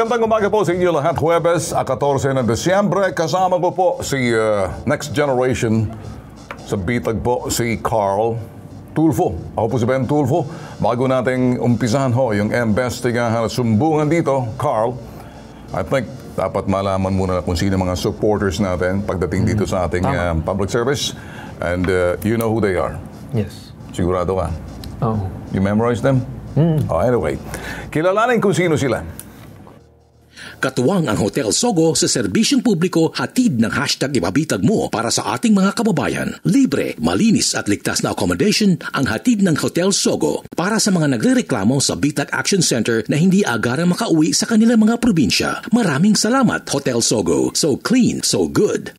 Magandang umaga po sa inyo lahat. Huwebes, 14 ng Desyembre. Kasama ko po si Next Generation sa bitag po, si Carl Tulfo. Ako po si Ben Tulfo. Bago nating umpisahan ho yung investigahan at sumbungan dito, Carl, I think dapat malaman muna kung sino mga supporters natin pagdating dito sa ating public service. And you know who they are. Yes. Sigurado ka? Oh. You memorize them? Anyway, kilalanin kung sino sila. Katuwang ang Hotel Sogo sa serbisyong publiko, hatid ng hashtag ibabitag mo para sa ating mga kababayan. Libre, malinis at ligtas na accommodation ang hatid ng Hotel Sogo para sa mga nagrereklamo sa Bitag Action Center na hindi agarang makauwi sa kanilang mga probinsya. Maraming salamat, Hotel Sogo. So clean, so good.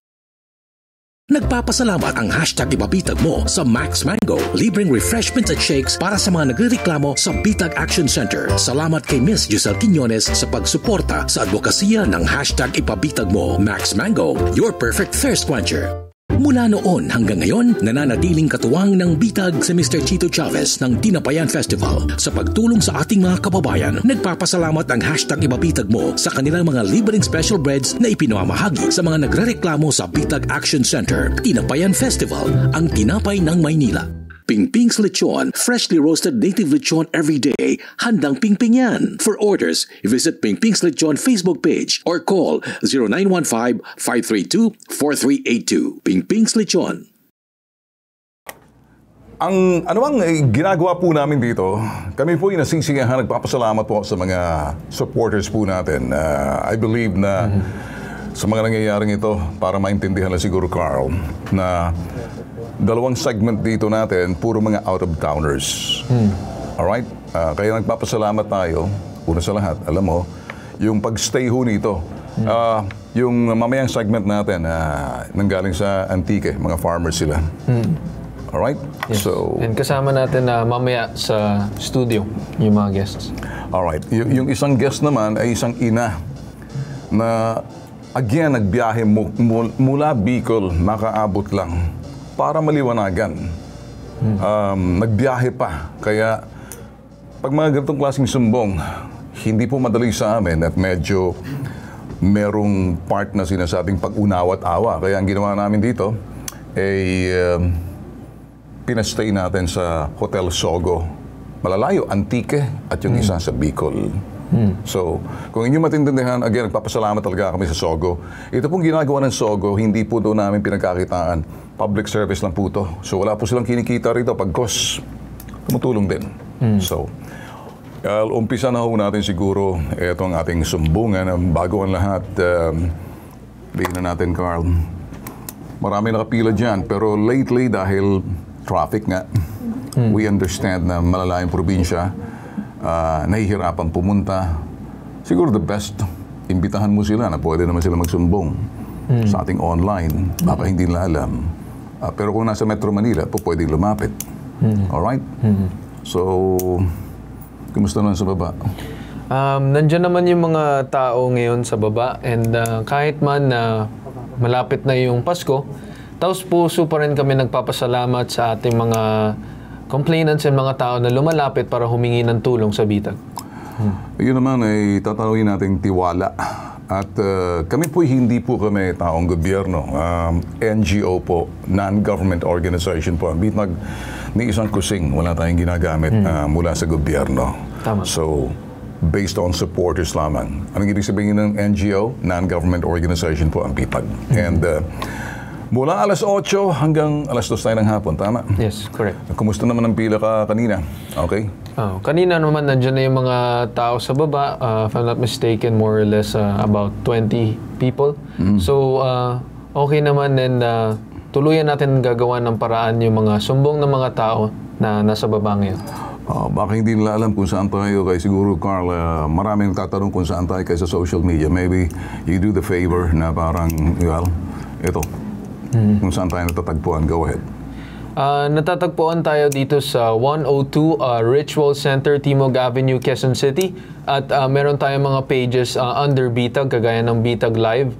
Nagpapasalamat ang hashtag ibabitag mo sa Max Mango. Libreng refreshments at shakes para sa mga nagrereklamo sa Bitag Action Center. Salamat kay Miss Giselle Quiñones sa pagsuporta sa advokasya ng hashtag ibabitag mo. Max Mango, your perfect thirst quencher. Mula noon hanggang ngayon, nananatiling katuwang ng bitag si Mr. Chito Chavez ng Tinapayan Festival. Sa pagtulong sa ating mga kababayan, nagpapasalamat ang hashtag ibabitag mo sa kanilang mga libreng special breads na ipinamamahagi sa mga nagrereklamo sa Bitag Action Center. Tinapayan Festival, ang tinapay ng Maynila. Pingping's Lechon, freshly roasted native lechon every day. Handang pingping yan. For orders, visit Pingping's Lechon Facebook page or call 0915-532-4382. Pingping's Lechon. Ang ano bang ginagawa po namin dito, kami po yung nasisiyahan, nagpapasalamat po sa mga supporters po natin. I believe na sa mga nangyayaring ito, para maintindihan na siguro, Carl, na dalawang segment dito natin, puro mga out-of-towners. Alright? Kaya nagpapasalamat tayo, una sa lahat, alam mo, yung pag-stay ho nito. Yung mamayang segment natin, nanggaling sa Antique, mga farmers sila. Alright? Yes. So, and kasama natin na mamaya sa studio, yung mga guests. Alright. Yung isang guest naman ay isang ina na, again, nagbiyahe mula Bicol, makaabot lang para maliwanagan. Nagbiyahe pa. Kaya, pag mga ganitong klaseng sumbong, hindi po madali sa amin at medyo merong part na sinasabing pag-unawa at awa. Kaya ang ginawa namin dito ay pinastay natin sa Hotel Sogo. Malalayo, Antique at yung isa sa Bicol. So, kung inyo matintindihan, again, nagpapasalamat talaga kami sa Sogo. Ito pong ginagawa ng Sogo, hindi po doon namin pinagkakitaan. Public service lang po ito. So, wala po silang kinikita rito. Pagkos, tumutulong din. So, umpisa na ho natin siguro ito ang ating sumbungan. Bago ang lahat, bigyan na natin, Carl. Marami nakapila dyan, pero lately, dahil traffic nga, we understand na malalayang probinsya, nahihirapan pumunta. Siguro the best, imbitahan mo sila na pwede naman sila magsumbong sa ating online. Baka hindi nila alam. Pero kung nasa Metro Manila, po pwedeng lumapit. Alright? So, kumusta naman sa baba? Nandiyan naman yung mga tao ngayon sa baba. And kahit man na malapit na yung Pasko, taos puso pa rin kami nagpapasalamat sa ating mga complainants and mga tao na lumalapit para humingi ng tulong sa bitag. Yun naman ay tatanungin nating tiwala. At kami po hindi po kami taong gobyerno. NGO po, non-government organization po. Bitag ni isang kusing, wala tayong ginagamit mula sa gobyerno. Tama. So, based on supporters lamang. Anong ibig sabihin ng NGO? Non-government organization po ang bitag. And mula alas 8 hanggang alas 2 tayo ng hapon, tama? Yes, correct. Kumusta naman ang pila ka kanina? Okay? Kanina naman nandiyan na yung mga tao sa baba. If I'm not mistaken, more or less about 20 people. So, okay naman and tuluyan natin gagawa ng paraan yung mga sumbong ng mga tao na nasa baba ngayon. Baka hindi nila alam kung saan tayo. Kaya siguro, Carl, maraming tatanong kung saan tayo kaya sa social media. Maybe you do the favor na parang, well, ito. Kung saan tayo natatagpuan. Go ahead. Natatagpuan tayo dito sa 102 Ritual Center, Timog Avenue, Quezon City. At meron tayong mga pages under Bitag, kagaya ng Bitag Live,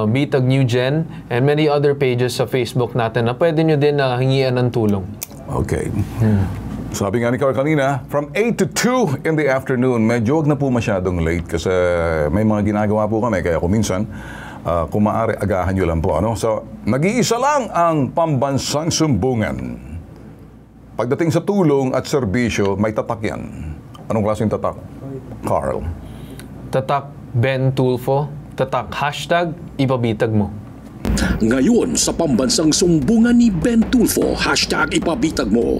Bitag New Gen, and many other pages sa Facebook natin na pwede nyo din hingian ng tulong. Okay. Sabi nga ni Carl kanina, from 8 to 2 in the afternoon, medyo wag na po masyadong late kasi may mga ginagawa po kami. Kaya kung minsan, kung maaari, agahan nyo lang po. Ano? So, nag-iisa lang ang pambansang sumbungan. Pagdating sa tulong at serbisyo, may tatak yan. Anong klaseng tatak? Carl. Tatak Ben Tulfo, tatak hashtag ipabitag mo. Ngayon sa pambansang sumbungan ni Ben Tulfo, hashtag ipabitag mo.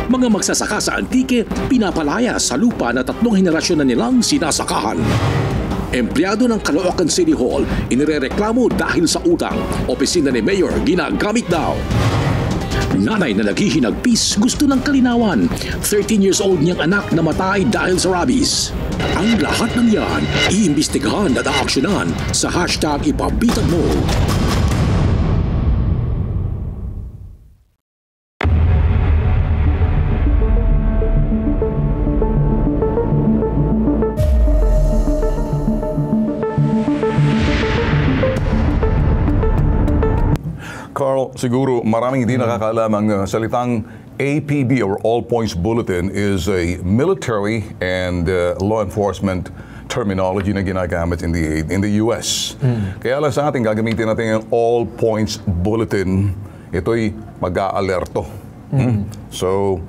Mga magsasaka sa Antique, pinapalaya sa lupa na 3 henerasyon na nilang sinasakahan. Empleyado ng Caloocan City Hall, inirereklamo dahil sa utang. Opisina ni Mayor, ginagamit daw. Nanay na naghihinagpis, gusto ng kalinawan. 13 years old niyang anak namatay dahil sa rabies. Ang lahat ng yan, iimbestigahan at aaksyonan sa hashtag ipabitag mo. Carl, siguro maraming hindi nakakaalam ang salitang APB or All Points Bulletin is a military and law enforcement terminology na ginagamit in the US. Kaya lang sa atin, gagamitin natin yung All Points Bulletin. Ito'y mag-aalerto. So,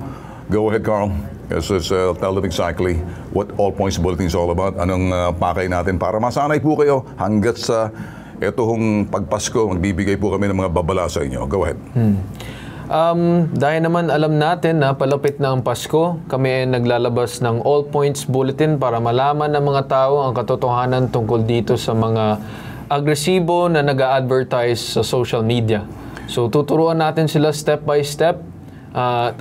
go ahead, Carl. Yes, tell them exactly what All Points Bulletin is all about. Anong pakay natin para masanay po kayo hanggat sa etong pagpasko, magbibigay po kami ng mga babala sa inyo. Go ahead. Dahil naman alam natin na palapit na ang Pasko, kami ay naglalabas ng All Points Bulletin para malaman ng mga tao ang katotohanan tungkol dito sa mga agresibo na nag-a-advertise sa social media. So tuturuan natin sila step by step.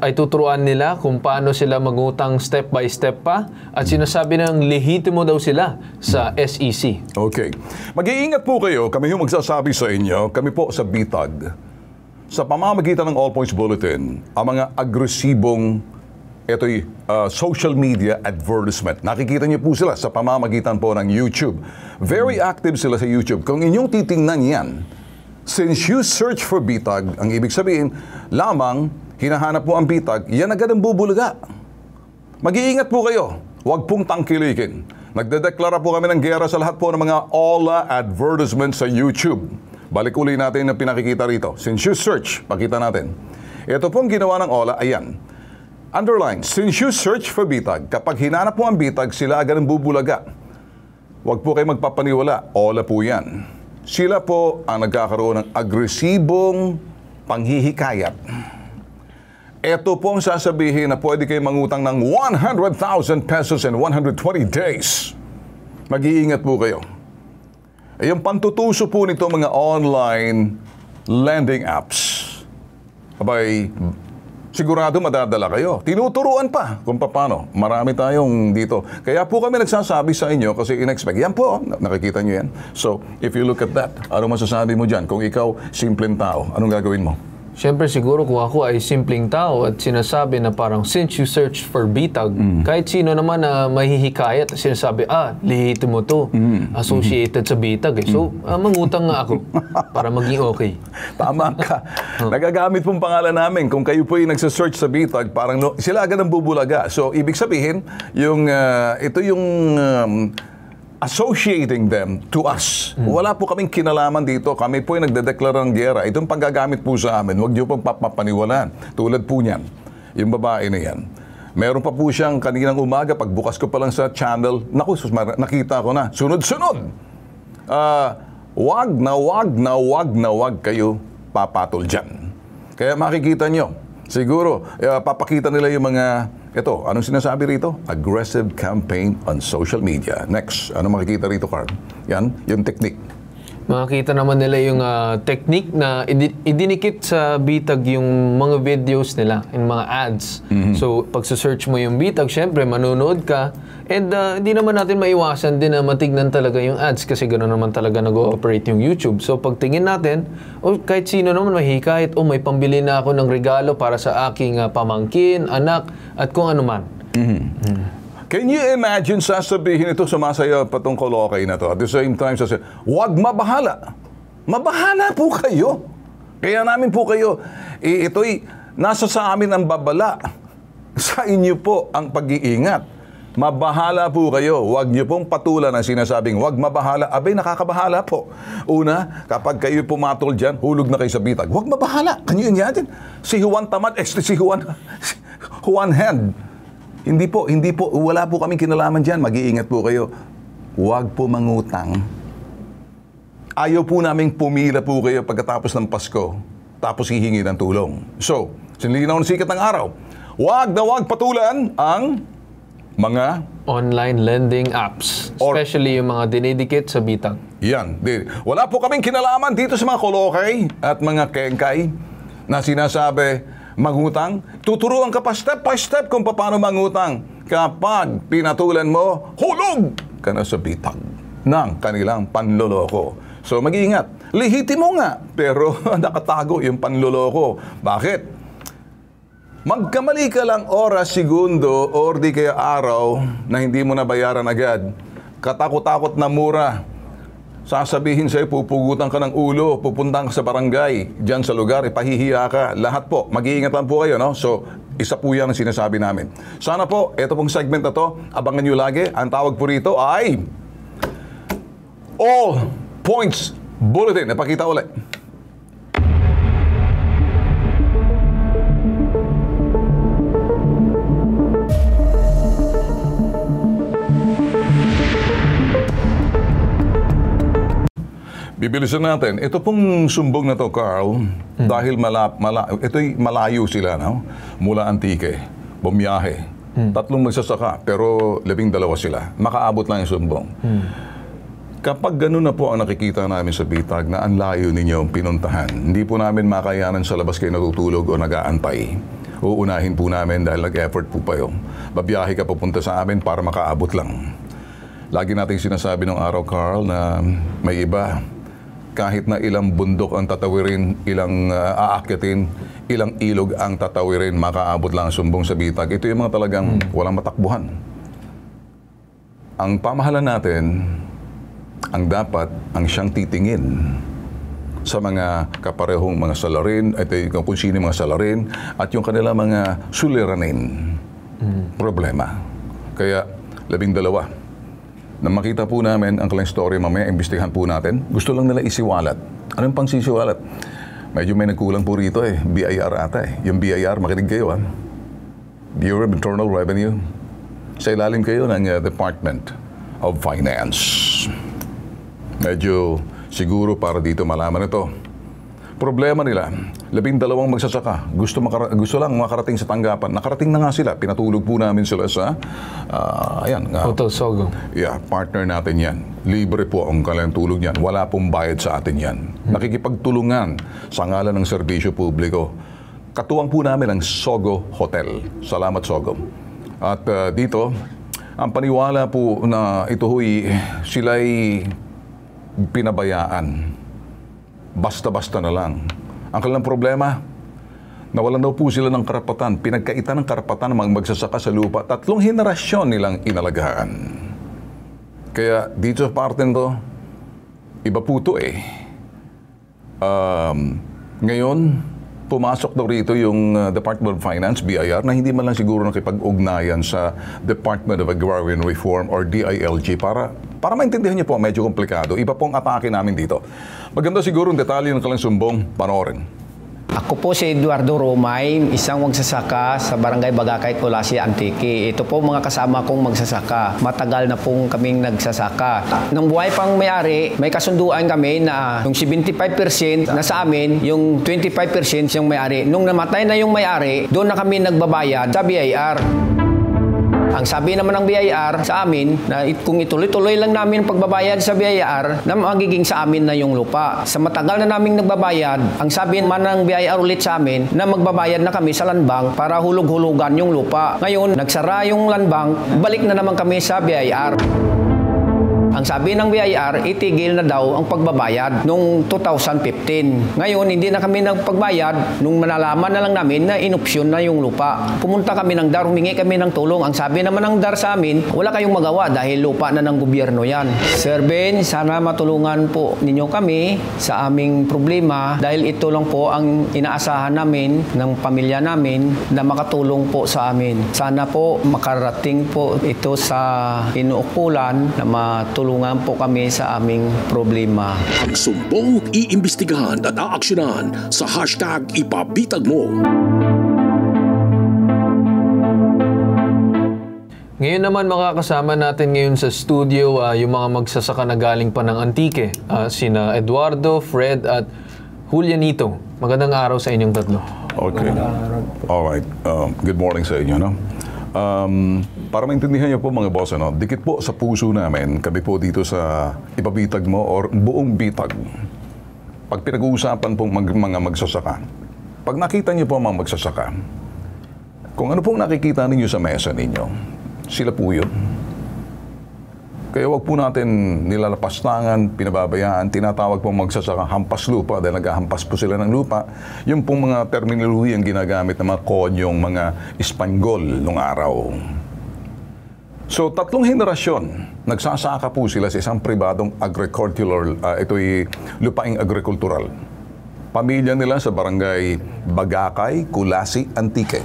Ay tuturuan nila kung paano sila magutang step by step pa at sinasabi ng lehitimo daw sila sa SEC. Okay. Mag-iingat po kayo. Kami yung magsasabi sa inyo, kami po sa BITAG, sa pamamagitan ng All Points Bulletin, ang mga agresibong social media advertisement. Nakikita niyo po sila sa pamamagitan po ng YouTube. Very active sila sa YouTube. Kung inyong titingnan yan, since you search for BITAG, ang ibig sabihin, lamang hinahanap po ang BITAG, yan agad ang bubulaga. Mag-iingat po kayo. Huwag pong tangkilikin. Nagdedeklara po kami ng gera sa lahat po ng mga OLA advertisements sa YouTube. Balik uli natin ang pinakikita rito. Since you search, pakita natin. Ito pong ginawa ng OLA, ayan. Underline, since you search for BITAG, kapag hinanap po ang BITAG, sila agad ang bubulaga. Huwag po kayo magpapaniwala. OLA po yan. Sila po ang nagkakaroon ng agresibong panghihikayat. Ito po ang sasabihin na pwede kayo mangutang ng 100,000 pesos in 120 days. Mag-iingat po kayo. Yung pantutuso po nito mga online lending apps. Abay, sigurado madadala kayo. Tinuturuan pa kung paano. Marami tayong dito. Kaya po kami nagsasabi sa inyo kasi in-expect. Yan po, nakikita nyo yan. So, if you look at that, ano masasabi mo dyan? Kung ikaw, simpleng tao, anong gagawin mo? Siyempre siguro kung ako ay simpleng tao at sinasabi na parang since you search for BITAG, kahit sino naman na mahihikayat at sinasabi, lehitimo to, associated sa BITAG eh. So, mangutang nga ako para maging okay. Tama ka. Nagagamit pong pangalan namin. Kung kayo po yung nagsasearch sa BITAG, parang sila agad ang bubulaga. So, ibig sabihin, ito yung associating them to us. Wala po kaming kinalaman dito. Kami po yung nagdedeklara ng gera. Itong paggagamit po sa amin, huwag niyo pong papapaniwalaan. Tulad po niyan, yung babae na yan. Meron pa po siyang kaninang umaga, pagbukas ko pa lang sa channel, naku, nakita ko na, sunod-sunod. Wag kayo papatol dyan. Kaya makikita nyo, siguro, papakita nila yung mga ito, anong sinasabi rito? Aggressive campaign on social media. Next, ano makikita rito, Carl? Yan, yung technique. Makikita naman nila yung technique na idinikit sa BITAG yung mga videos nila, yung mga ads. So, pag search mo yung BITAG, syempre, manonood ka. And hindi naman natin maiwasan din na matignan talaga yung ads kasi gano'n naman talaga nag-ooperate yung YouTube. So, pag tingin natin, kahit sino naman mahikayat, may pambili na ako ng regalo para sa aking pamangkin, anak, at kung ano man. Can you imagine sasabihin ito, sumasaya pa itong kolokay na to. At the same time, sasabihin, huwag mabahala. Mabahala po kayo. Kaya namin po kayo, ito'y Nasa sa amin ang babala. Sa inyo po ang pag-iingat. Mabahala po kayo. Huwag niyo pong patulan ang sinasabing huwag mabahala. Abay, nakakabahala po. Una, kapag kayo pumatol dyan, hulog na kayo sa bitag. Huwag mabahala. Kanyo natin. Si Juan tamad, si Juan hand. Hindi po. Wala po kaming kinalaman dyan. Mag-iingat po kayo. Huwag po mangutang. Ayaw po naming pumila po kayo pagkatapos ng Pasko. Tapos hihingi ng tulong. So, sinilinaw ng sikat ng araw. Huwag na huwag patulan ang mga online lending apps. Especially yung mga dinidikit sa bitag. yan. Wala po kaming kinalaman dito sa mga kolokay at mga kengkay na sinasabi mangutang. Tuturuan ka pa step by step kung paano mangutang. Kapag pinatulan mo, hulog ka na sa bitag ng kanilang panloloko. So mag-iingat. Lihitin mo nga, pero nakatago yung panloloko. Bakit? Magkamali ka lang oras, segundo, or di kaya araw na hindi mo nabayaran agad. Katakot-takot na mura. Sasabihin sa'yo, pupugutan ka ng ulo, pupuntan ka sa barangay, dyan sa lugar, ipahihiya ka. Lahat po, mag-iingat lang po kayo, no? So, isa po yan ang sinasabi namin. Sana po, ito pong segment na to, abangan nyo lagi. Ang tawag po rito ay All Points Bulletin. Napakita ulit. Bibilisan natin. Ito pong sumbong na to, Carl, dahil ito'y malayo sila, no? Mula Antique, bumiyahe. 3 magsasaka, pero 12 sila. Makaabot lang yung sumbong. Kapag ganun na po ang nakikita namin sa bitag na ang layo ninyo pinuntahan, hindi po namin makayanan sa labas kayo natutulog o nag-aantay. Uunahin po namin dahil nag-effort po pa yun. Babiyahe ka papunta sa amin para makaabot lang. Lagi natin sinasabi ng araw, Carl, na may iba, kahit na ilang bundok ang tatawirin, ilang aakyatin, ilang ilog ang tatawirin, makaabot lang ang sumbong sa bitag. Ito yung mga talagang walang matakbuhan. Ang pamahalan natin, ang dapat, ang siyang titingin sa mga kaparehong mga salarin, at kung sino mga salarin, at yung kanila mga suliranin. Problema. Kaya, 12. Na makita po namin ang kanilang story mamaya, imbestigahan po natin. Gusto lang nila isiwalat. Anong pang sisiwalat? Medyo may nagkulang po rito BIR ata Yung BIR, makinig kayo Bureau of Internal Revenue. Sa ilalim kayo ng Department of Finance. Medyo siguro para dito malaman ito. Problema nila, 12 magsasaka. Gusto lang makarating sa tanggapan. Nakarating na nga sila. Pinatulog po namin sila sa Hotel Sogo. Yeah, partner natin yan. Libre po ang kanilang tulog niyan. Wala pong bayad sa atin yan. Nakikipagtulungan sa ngalan ng serbisyo publiko. Katuwang po namin ang Sogo Hotel. Salamat, Sogo. At dito, ang paniwala po na ito sila'y pinabayaan. Basta-basta na lang. Ang kanilang problema, nawalan daw po sila ng karapatan. Pinagkaitan ng karapatan ng mga magsasaka sa lupa. 3 henerasyon nilang inalagaan. Kaya dito sa parte nito, iba po ito ngayon, pumasok daw rito yung Department of Finance, BIR, na hindi man lang siguro nakipag-ugnayan sa Department of Agrarian Reform or DILG para maintindihan niyo po, medyo komplikado. Iba pong atake namin dito. Maganda siguro ang detalye ng kanilang sumbong, panoorin. Ako po si Eduardo Romay, isang magsasaka sa Barangay Bagakay, Colasi, Antique. Ito po mga kasama kong magsasaka. Matagal na pong kaming nagsasaka. Nang buhay pang may-ari, may kasunduan kami na yung 75% na sa amin, yung 25% yung may-ari. Nung namatay na yung may-ari, doon na kami nagbabayad sa BIR. Ang sabi naman ng BIR sa amin, na kung ituloy-tuloy lang namin pagbabayad sa BIR, na magiging sa amin na yung lupa. Sa matagal na naming nagbabayad, ang sabi naman ng BIR ulit sa amin, na magbabayad na kami sa land bank para hulog-hulugan yung lupa. Ngayon, nagsara yung land bank, balik na naman kami sa BIR. Ang sabi ng BIR, itigil na daw ang pagbabayad noong 2015. Ngayon, hindi na kami nagpagbayad nung manalaman na lang namin na inopsyon na yung lupa. Pumunta kami ng DAR, humingi kami ng tulong. Ang sabi naman ng DAR sa amin, wala kayong magawa dahil lupa na ng gobyerno yan. Sir Ben, sana matulungan po ninyo kami sa aming problema dahil ito lang po ang inaasahan namin ng pamilya namin na makatulong po sa amin. Sana po makarating po ito sa inuukulan na matulungan po kami sa aming problema. Ang sumbong iimbestigahan at aaksyonan sa hashtag ipabitag mo. Ngayon naman makakasama natin ngayon sa studio yung mga magsasaka na galing pa ng Antique. Sina Eduardo, Fred at Julianito. Magandang araw sa inyong tatlo. Okay. Alright. Good morning sa inyo, no? Para maintindihan niyo po mga boss, no? Dikit po sa puso namin, kami po dito sa Ipabitag Mo or Buong Bitag. Pag pinag-uusapan pong mga magsasaka, pag nakita niyo po mga magsasaka, kung ano pong nakikita ninyo sa mesa ninyo, sila po yun. Kaya wag po natin nilalapastangan, pinababayaan, tinatawag pong magsasaka hampas lupa dahil naghahampas po sila ng lupa. Yung pong mga terminolohiya ang ginagamit ng mga konyong, mga Espanyol nung araw. So, 3 henerasyon, nagsasaka po sila sa isang pribadong agricultural, ito'y lupaing agrikultural. Pamilya nila sa barangay Bagakay, Kulasi, Antique.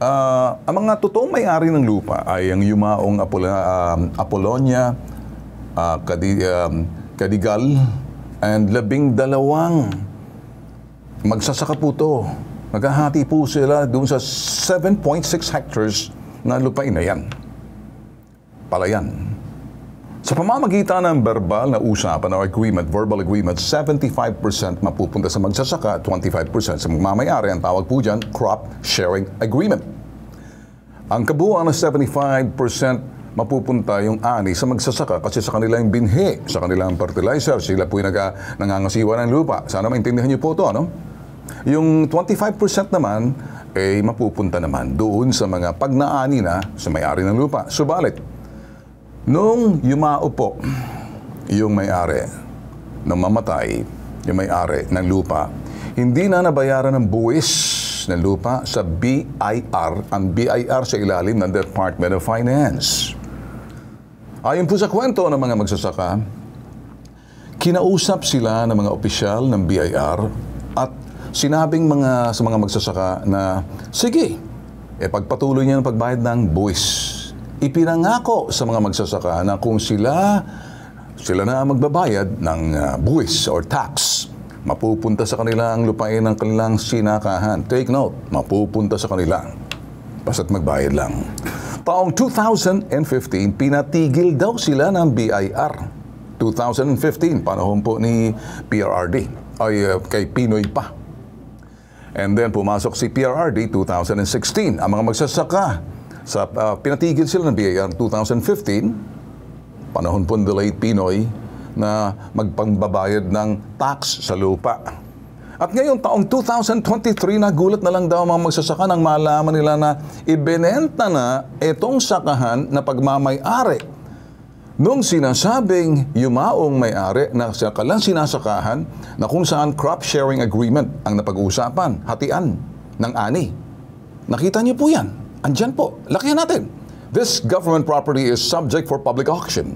Ang mga totoong may-ari ng lupa ay ang yumaong Apolonia, Cadigal, and 12 magsasaka po to. Naghahati po sila doon sa 7.6 hectares na lupain na yan. Palayan. Sa pamamagitan ng verbal na usapan o agreement, verbal agreement, 75% mapupunta sa magsasaka, 25% sa magmamayari. Ang tawag po dyan, crop sharing agreement. Ang kabuuan ng 75% mapupunta yung ani sa magsasaka kasi sa kanilang binhi, sa kanilang fertilizer, sila po yung nangangasiwa ng lupa. Sana maintindihan niyo po ito, ano? Yung 25% naman, mapupunta naman doon sa mga pagnaani na sa may-ari ng lupa. Subalit, nung yumao po yung may-ari, nung mamatay yung may-ari ng lupa, hindi na nabayaran ng buwis ng lupa sa BIR, ang BIR sa ilalim ng Department of Finance. Ayon po sa kwento ng mga magsasaka, kinausap sila ng mga opisyal ng BIR at sinabing sa mga magsasaka na, sige, pagpatuloy niya ng pagbayad ng buwis. Ipinangako sa mga magsasaka na kung sila na magbabayad ng buwis or tax, mapupunta sa kanila ang lupain ng kanilang sinakahan. Take note, mapupunta sa kanila. Basta't magbayad lang. Taong 2015, pinatigil daw sila ng BIR. 2015, panahon po ni PRRD, ay kay Pinoy pa. And then pumasok si PRRD 2016. Ang mga magsasaka, pinatigil sila ng BIR 2015, panahon po ni late Pinoy, na magpangbabayad ng tax sa lupa. At ngayon, taong 2023, nagulat na lang daw mga magsasaka nang malaman nila na ibinenta na itong sakahan na pagmamay-ari nung sinasabing yumaong may-ari na kalang sinasakahan na kung saan crop sharing agreement ang napag-uusapan, hatian ng ani. Nakita niyo po yan. Andyan po. Lakihan natin. This government property is subject for public auction.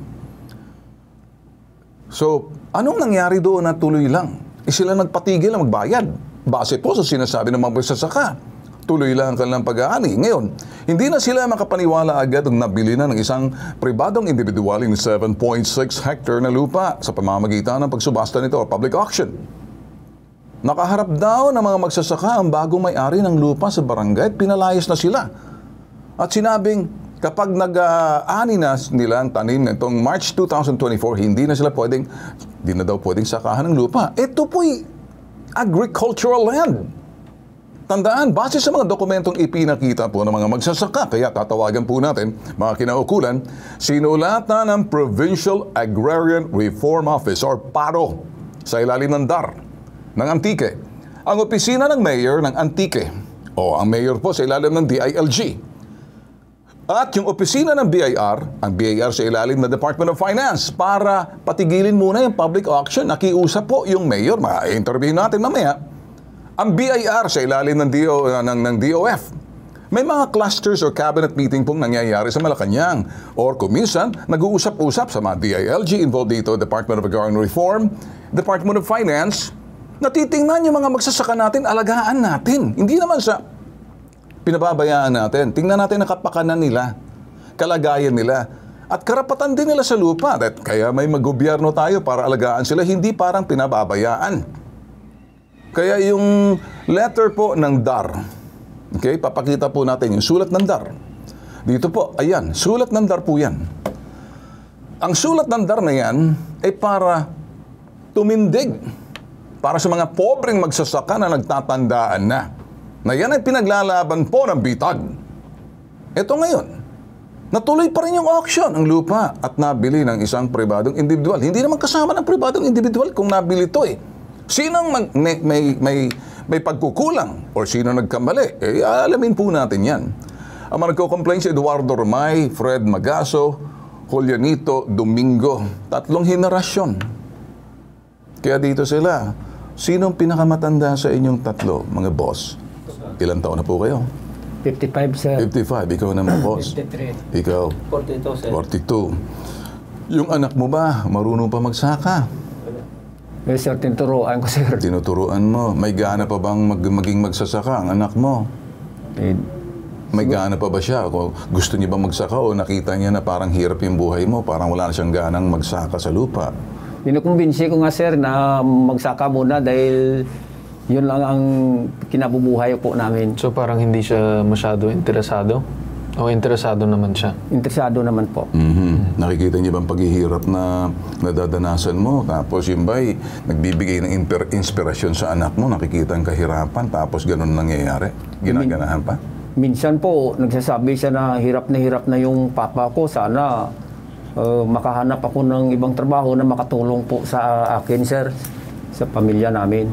So, anong nangyari doon na tuloy lang? Sila nagpatigil na magbayad. Base po sa sinasabi ng mga magsasaka. Tuloy lang ang kanilang pag-aani. Ngayon, hindi na sila makapaniwala agad ng nabili na ng isang pribadong individualing 7.6 hectare na lupa sa pamamagitan ng pagsubasta nito o public auction. Nakaharap daw ng mga magsasaka ang bagong may-ari ng lupa sa barangay at pinalayas na sila. At sinabing, kapag nag-aani na nila ang tanim nitong March 2024, hindi na daw pwedeng sakahan ng lupa. Ito po'y agricultural land. Tandaan, base sa mga dokumentong ipinakita po ng mga magsasaka, kaya tatawagan po natin, mga kinaukulan, sinulatan ng Provincial Agrarian Reform Office or PARO sa ilalim ng DAR ng Antique. Ang opisina ng mayor ng Antique, o ang mayor po sa ilalim ng DILG, At yung opisina ng BIR, ang BIR sa ilalim ng Department of Finance, para patigilin muna yung public auction. Nakiusap po yung mayor, ma-interview natin mamaya. Ang BIR sa ilalim ng DOF. May mga clusters or cabinet meeting pong nangyayari sa Malacanang. Or kuminsan, nag-uusap-usap sa mga DILG involved dito, Department of Agrarian Reform, Department of Finance, natitingnan yung mga magsasaka natin, alagaan natin. Hindi naman sa pinababayaan natin. Tingnan natin ang kapakanan nila, kalagayan nila, at karapatan din nila sa lupa. Kaya may mag-gobyerno tayo para alagaan sila, hindi parang pinababayaan. Kaya yung letter po ng DAR, okay, papakita po natin yung sulat ng DAR. Dito po, ayan, sulat ng DAR po yan. Ang sulat ng DAR na yan ay para tumindig, para sa mga pobreng magsasaka na nagtatandaan na yan ay pinaglalaban po ng bitag. Ito ngayon, natuloy pa rin yung auction, ang lupa, at nabili ng isang pribadong individual. Hindi naman kasama ng pribadong individual kung nabili ito eh. Sinong may pagkukulang o sino nagkamali? Alamin po natin yan. Ang mga nagko-complain si Eduardo Romay, Fred Magaso, Julianito Domingo. 3 henerasyon. Kaya dito sila. Sinong pinakamatanda sa inyong 3, mga boss? Ilang taon na po kayo? 55, sir. 55. Ikaw naman, boss. 53. Ikaw? 42, sir. 42. Yung anak mo ba, marunong pa magsaka? Yes, sir, tinuturuan ko, sir. Tinuturuan mo. May gana pa bang maging magsasaka ang anak mo? May gana pa ba siya? Gusto niya ba magsaka o nakita niya na parang hirap yung buhay mo? Parang wala na siyang ganang magsaka sa lupa? Kinukumbinsi ko nga, sir, na magsaka muna dahil yun lang ang kinabubuhay po namin. So parang hindi siya masyado interesado? O interesado naman siya? Interesado naman po. Nakikita niyo bang paghihirap na nadadanasan mo? Tapos yung ba'y nagbibigay ng inspirasyon sa anak mo? Nakikita ang kahirapan, tapos ganun nangyayari? Ginaganahan pa? Minsan po, nagsasabi siya na hirap na yung papa ko. Sana makahanap ako ng ibang trabaho na makatulong po sa akin, sir, sa pamilya namin.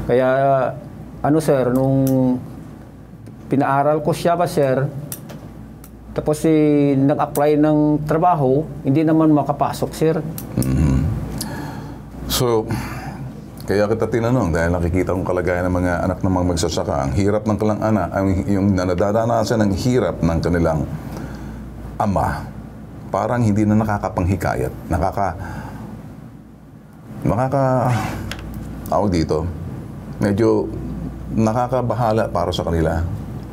Kaya, sir, nung pinaaral ko siya sir, tapos nag-apply ng trabaho, hindi naman makapasok, sir. So, kaya kita tinanong, dahil nakikita kong kalagayan ng mga anak ng mga magsasaka, ang hirap ng kanilang anak, yung nadadanasan ng hirap ng kanilang ama, parang hindi na nakakapanghikayat, tawag dito, medyo nakakabahala para sa kanila.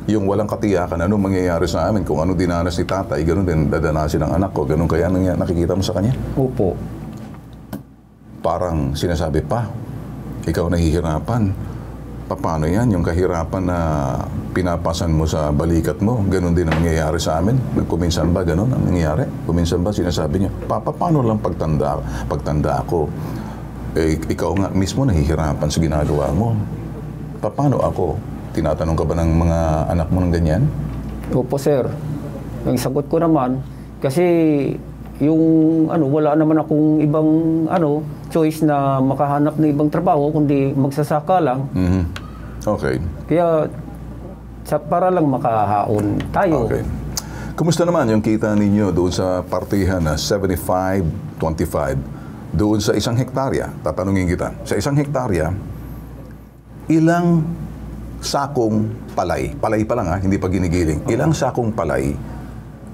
Yung walang katiyakan, anong mangyayari sa amin, kung ano dinanas ni tatay, ganun din dadanasin ng anak ko, ganun kaya nakikita mo sa kanya? Opo. Parang sinasabi pa, ikaw nahihirapan. Paano yan? Yung kahirapan na pinapasan mo sa balikat mo, ganun din ang nangyayari sa amin. Kuminsan ba ganun ang nangyayari? Kuminsan ba sinasabi niya, paano lang pagtanda ako? Ikaw nga mismo nahihirapan sa ginagawa mo. Paano ako? Tinatanong ka ba ng mga anak mo ng ganyan? Opo, sir. Ang sagot ko naman, kasi yung wala naman akong ibang choice na makahanap ng ibang trabaho, kundi magsasaka lang. Okay. Kaya para lang makahaon tayo. Okay. Kumusta naman yung kita ninyo doon sa partihan na 75-25? Doon sa 1 hektarya, tatanungin kita, sa 1 hektarya, ilang sakong palay pa lang hindi pa ginigiling, ilang sakong palay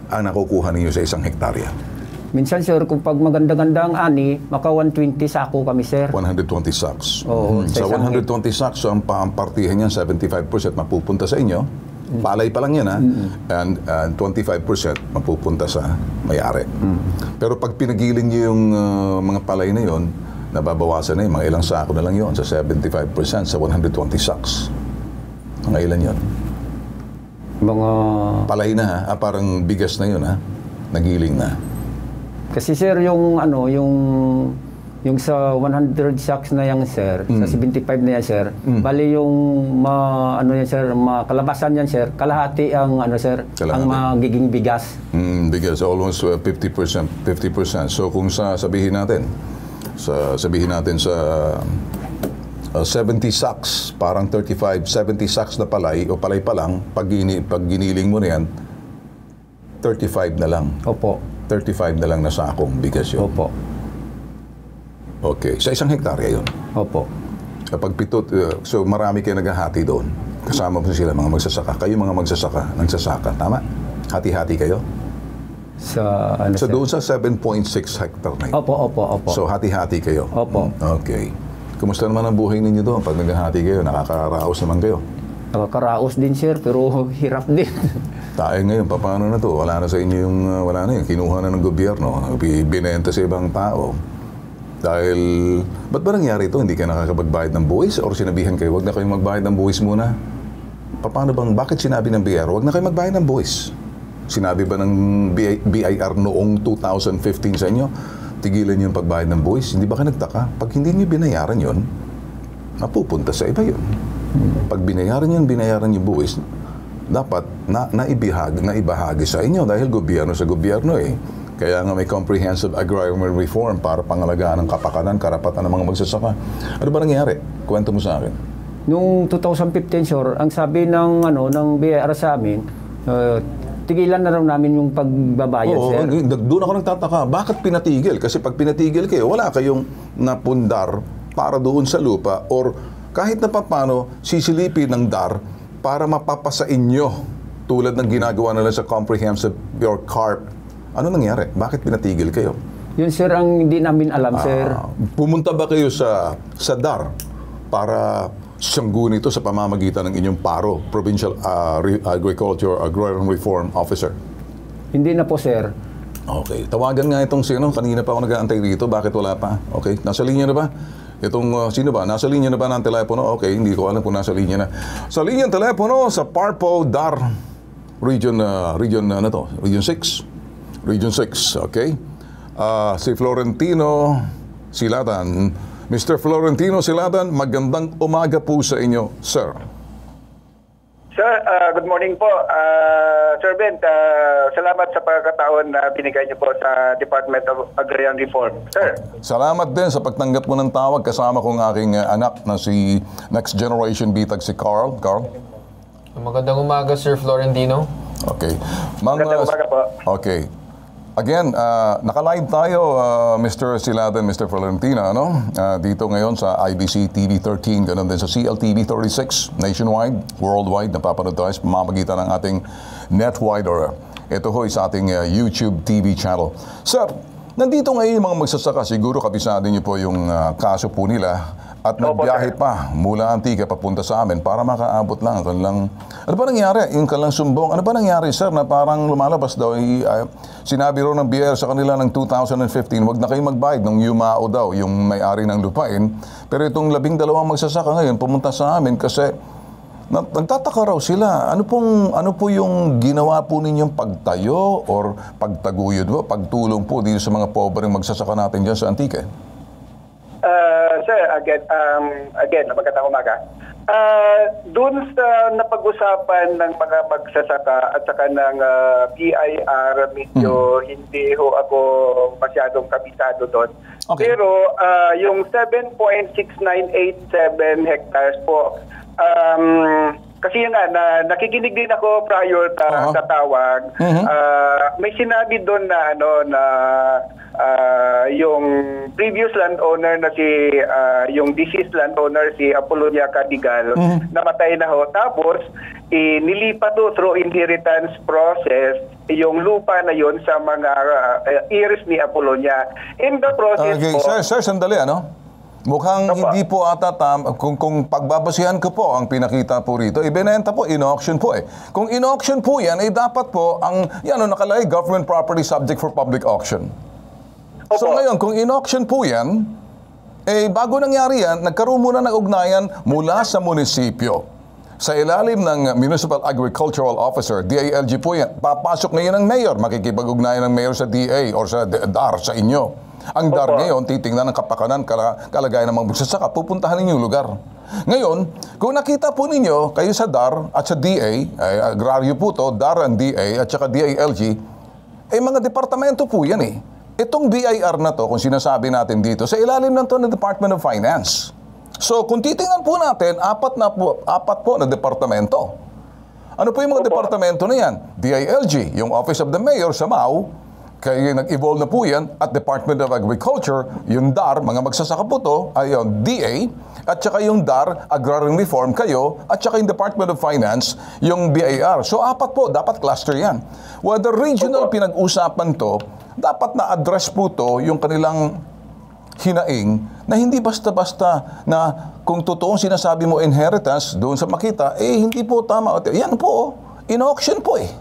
ang nakukuha ninyo sa 1 hektarya? Minsan, sir, kung pag maganda-ganda ang ani, maka 120 sako kami, sir. 120 sacks. Oo, Sa 120 sacks, so ang partihan niyan, 75% mapupunta sa inyo. Palay pa lang yan, ha? And 25% mapupunta sa may-ari. Pero pag pinagiling niyo yung mga palay na yon, nababawasan na yun. Mga ilang sako na lang yon sa 75% sa 120 sacks. Mga ilan yon? Mga... Palay na, ha? Parang bigas na yun, ha? Nagiling na. Kasi, sir, yung sa 100 sacks na yan, sir, sa 75 na yan, sir, bali yung kalabasan yan, sir, kalahati ang sir, Kalahati. ang magiging bigas. Bigas, almost 50%. So kung sabihin natin sa 70 sacks, parang 70 sacks na palay o palay pa lang, pag giniling mo na yan, 35 na lang. Opo. 35 na lang na sakong bigas yun. Opo. Okay. Sa 1 hektarya yun. Opo. Kapag so marami kayo naghahati doon. Kasama po sila mga magsasaka. Kayo mga magsasaka, nagsasaka. Tama? Hati-hati kayo? Sa ano, So sir? doon sa 7.6 hectare na yun. Opo. So hati-hati kayo? Opo. Okay. Kumusta naman ang buhay ninyo doon? Pag naghahati kayo, nakakaraos naman kayo? Nakakaraos din, sir, pero hirap din. Tayo ngayon, paano na to? Wala na sa inyo yung, wala na yun. Kinuha na ng gobyerno. Binenta sa ibang tao. Dahil, ba't ba nangyari ito? Hindi ka nakakapagbayad ng buwis? Or sinabihan kayo, wag na kayong magbayad ng buwis muna? Bakit sinabi ng BIR, wag na kayo magbayad ng buwis? Sinabi ba ng BIR noong 2015 sa inyo, tigilan niyo yung pagbayad ng buwis? Hindi ba kayo nagtaka? Pag hindi niyo binayaran yon, napupunta sa iba yun. Pag binayaran yung buwis, dapat naibahagi sa inyo dahil gobyerno sa gobyerno eh. Kaya nga may comprehensive agrarian reform para pangalagaan ng kapakanan, karapatan ng mga magsasaka. Ano ba nangyari? Kwento mo sa akin. Noong 2015, sir, ang sabi ng BIR sa amin, tigilan na raw namin yung pagbabayad, Oo, sir. doon ako nagtataka. Bakit pinatigil? Kasi pag pinatigil kayo, wala kayong napundar para doon sa lupa or kahit na papano sisilipin ng DAR para mapapasa inyo tulad ng ginagawa nila sa comprehensive or CARP. Ano nangyari? Bakit pinatigil kayo? Yun, sir, ang hindi namin alam, sir. Pumunta ba kayo sa DAR para sanggunin ito sa pamamagitan ng inyong PARO, Provincial Agriculture Agrarian Reform Officer? Hindi na po, sir. Okay. Tawagan nga itong sino. Kanina pa ako nag-aantay dito. Bakit wala pa? Okay. Nasa linya na ba? Itong sino ba? Nasa linya na ba ng telepono? Okay. Hindi ko alam kung nasa linya na. Sa linya ng telepono sa PARPO DAR Region 6. Region 6, okay? Si Florentino Silatan. Mr. Florentino Silatan, magandang umaga po sa inyo, sir. Sir, good morning po. Sir Ben, salamat sa pagkakataon na binigay niyo po sa Department of Agrarian Reform. Sir. Salamat din sa pagtanggap mo ng tawag. Kasama ko ng aking anak na si Next Generation Bitag, si Carl. Carl? Magandang umaga, Sir Florentino. Okay. Magandang umaga po. Okay. Again, naka-live tayo, Mr. Silatan, Mr. Florentino, ano? Dito ngayon sa IBC TV 13, ganun din sa CLTV 36, nationwide, worldwide, napapanood tayo sa pamamagitan ng ating netwide or ito ho sa ating YouTube TV channel. Sir, nandito ngayon yung mga magsasaka, siguro kabisado niyo po yung kaso po nila at nagbiyahe pa mula Antigua papunta sa amin para makaabot lang ang kanilang... Ano ba nangyari? Yung kanilang sumbong. Ano ba nangyari, sir, na parang lumalabas daw? Sinabi raw ng BIR sa kanila ng 2015, wag na kayo magbayad ng Yumao daw, yung may-ari ng lupain. Pero itong 12 magsasaka ngayon, pumunta sa amin kasi nagtataka raw sila. Ano po yung ginawa po ninyong pagtayo or pagtaguyod po, pagtulong po dito sa mga pobreng magsasaka natin dyan sa Antique? Sir, again, magandang umaga. Doon sa napag-usapan ng mga magsasaka at saka ng BIR, medyo hindi ho ako masyadong kabisado doon. Okay. Pero yung 7.6987 hectares po, kasi yun nga, nakikinig din ako prior sa tawag. May sinabi doon na yung previous landowner na yung deceased landowner si Apolonia Cadigal, namatay na ho. Tapos nilipat through inheritance process yung lupa na yon sa mga heirs ni Apolonia. In the process okay, po... Sir, sandali, Mukhang hindi po ata kung pagbabasihan ko po ang pinakita po rito, ibinenta po, in-auction po eh. Kung in-auction po yan, dapat po, nakalagay, government property subject for public auction. Opo. So ngayon, kung in-auction po yan, bago nangyari yan, nagkaroon muna ng ugnayan mula sa munisipyo. Sa ilalim ng Municipal Agricultural Officer, DALG po yan. Papasok ngayon ng mayor, makikipag-ugnayan ng mayor sa DA or sa DAR, sa inyo. Ang DAR ngayon, titingnan ng kapakanan, kalagayan ng mga magsasaka, pupuntahan ninyo yung lugar. Ngayon, kung nakita po ninyo, kayo sa DAR at sa DA, agraryo po to, DAR and DA at saka DALG, mga departamento po yan eh. Itong BIR na to, kung sinasabi natin dito, sa ilalim ng to ng Department of Finance. So, kung titingnan po natin, apat po na departamento. Ano po yung mga departamento na yan? DILG, yung Office of the Mayor sa MAU, kaya nag-evolve na po yan, at Department of Agriculture, yung DAR, mga magsasaka po to, ay yung DA, at saka yung DAR, Agrarian Reform kayo, at saka yung Department of Finance, yung BIR. So apat po, dapat cluster yan. Whether regional pinag-usapan to, dapat na-address po to yung kanilang hinaing na hindi basta-basta na kung totoong sinasabi mo inheritance doon sa makita, hindi po tama. Yan po, in-auction po eh.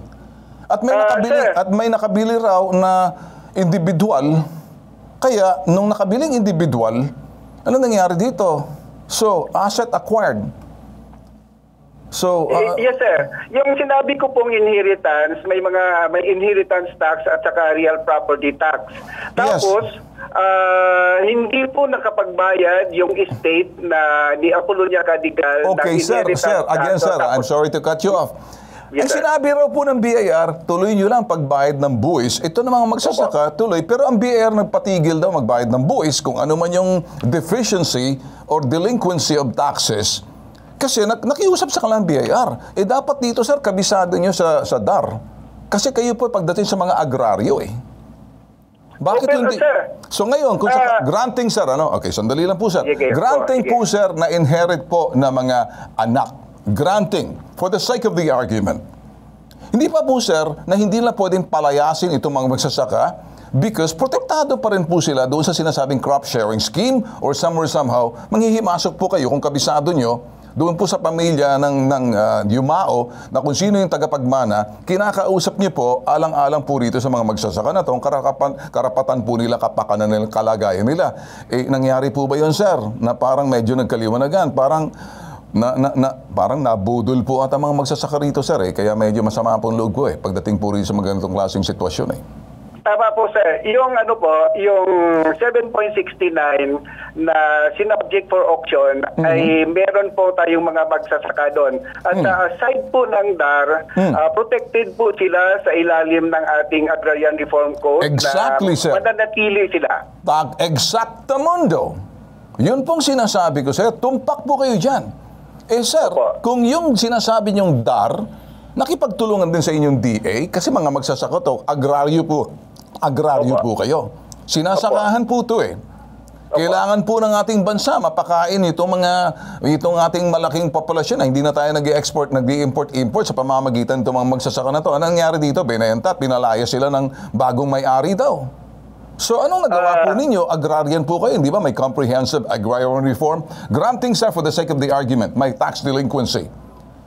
At may nakabili raw na individual, kaya nung nakabiling individual, ano nangyari dito? So, asset acquired. So, yes sir. Yung sinabi ko pong inheritance, may inheritance tax at saka real property tax. Tapos, hindi po nakapagbayad yung estate na ni Apolonia Cadigal. Okay, sir. Again, sir, I'm sorry to cut you off. Yes, Ang sinabi raw po ng BIR, tuloy nyo lang pagbayad ng buwis. Ito na mga magsasaka, tuloy. Pero ang BIR nagpatigil daw magbayad ng buwis kung ano man yung deficiency or delinquency of taxes. Kasi nakiusap sa kanilang BIR. Dapat dito, sir, kabisado nyo sa DAR. Kasi kayo po pagdating sa mga agraryo eh. Bakit hindi? Sir. So ngayon, kung sa granting, sir, okay, sandali lang po, sir. Granting po, sir, na inherit po na mga anak. Granting, for the sake of the argument. Hindi pa po, sir, na hindi na pwedeng palayasin itong mga magsasaka because protektado pa rin po sila doon sa sinasabing crop sharing scheme or somehow, manghihimasok po kayo kung kabisado nyo doon po sa pamilya ng Yumao na kung sino yung tagapagmana, kinakausap niyo po alang-alang po rito sa mga magsasaka na itong karapatan po nila, kapakanan nila, kalagayan nila. Nangyari po ba yun, sir? Na parang medyo nagkaliwanagan, parang nabudol po at ang mga magsasaka rito, sir, kaya medyo masama pong loob ko pagdating po rin sa mga ganitong klaseng sitwasyon Tama po, sir. Yung yung 7.69 na sinubject for auction ay meron po tayong mga magsasaka doon. At aside po ng DAR, protected po sila sa ilalim ng ating Agrarian Reform Code. Exactly, sir. Mananatili sila. Exactamundo. Yun pong sinasabi ko, sir. Tumpak po kayo dyan. Sir, kung yung sinasabi niyong DAR, nakipagtulungan din sa inyong DA, kasi mga magsasaka to, agraryo po kayo. Sinasakahan po to Kailangan po ng ating bansa mapakain itong ating malaking populasyon na hindi na tayo nag-export, nag-import sa pamamagitan itong mga magsasaka na to. Anong nangyari dito? Binenta at pinalaya sila ng bagong may-ari daw. So anong nagawa po ninyo? Agrarian po kayo, di ba? May comprehensive agrarian reform. Granting, sir, for the sake of the argument, may tax delinquency.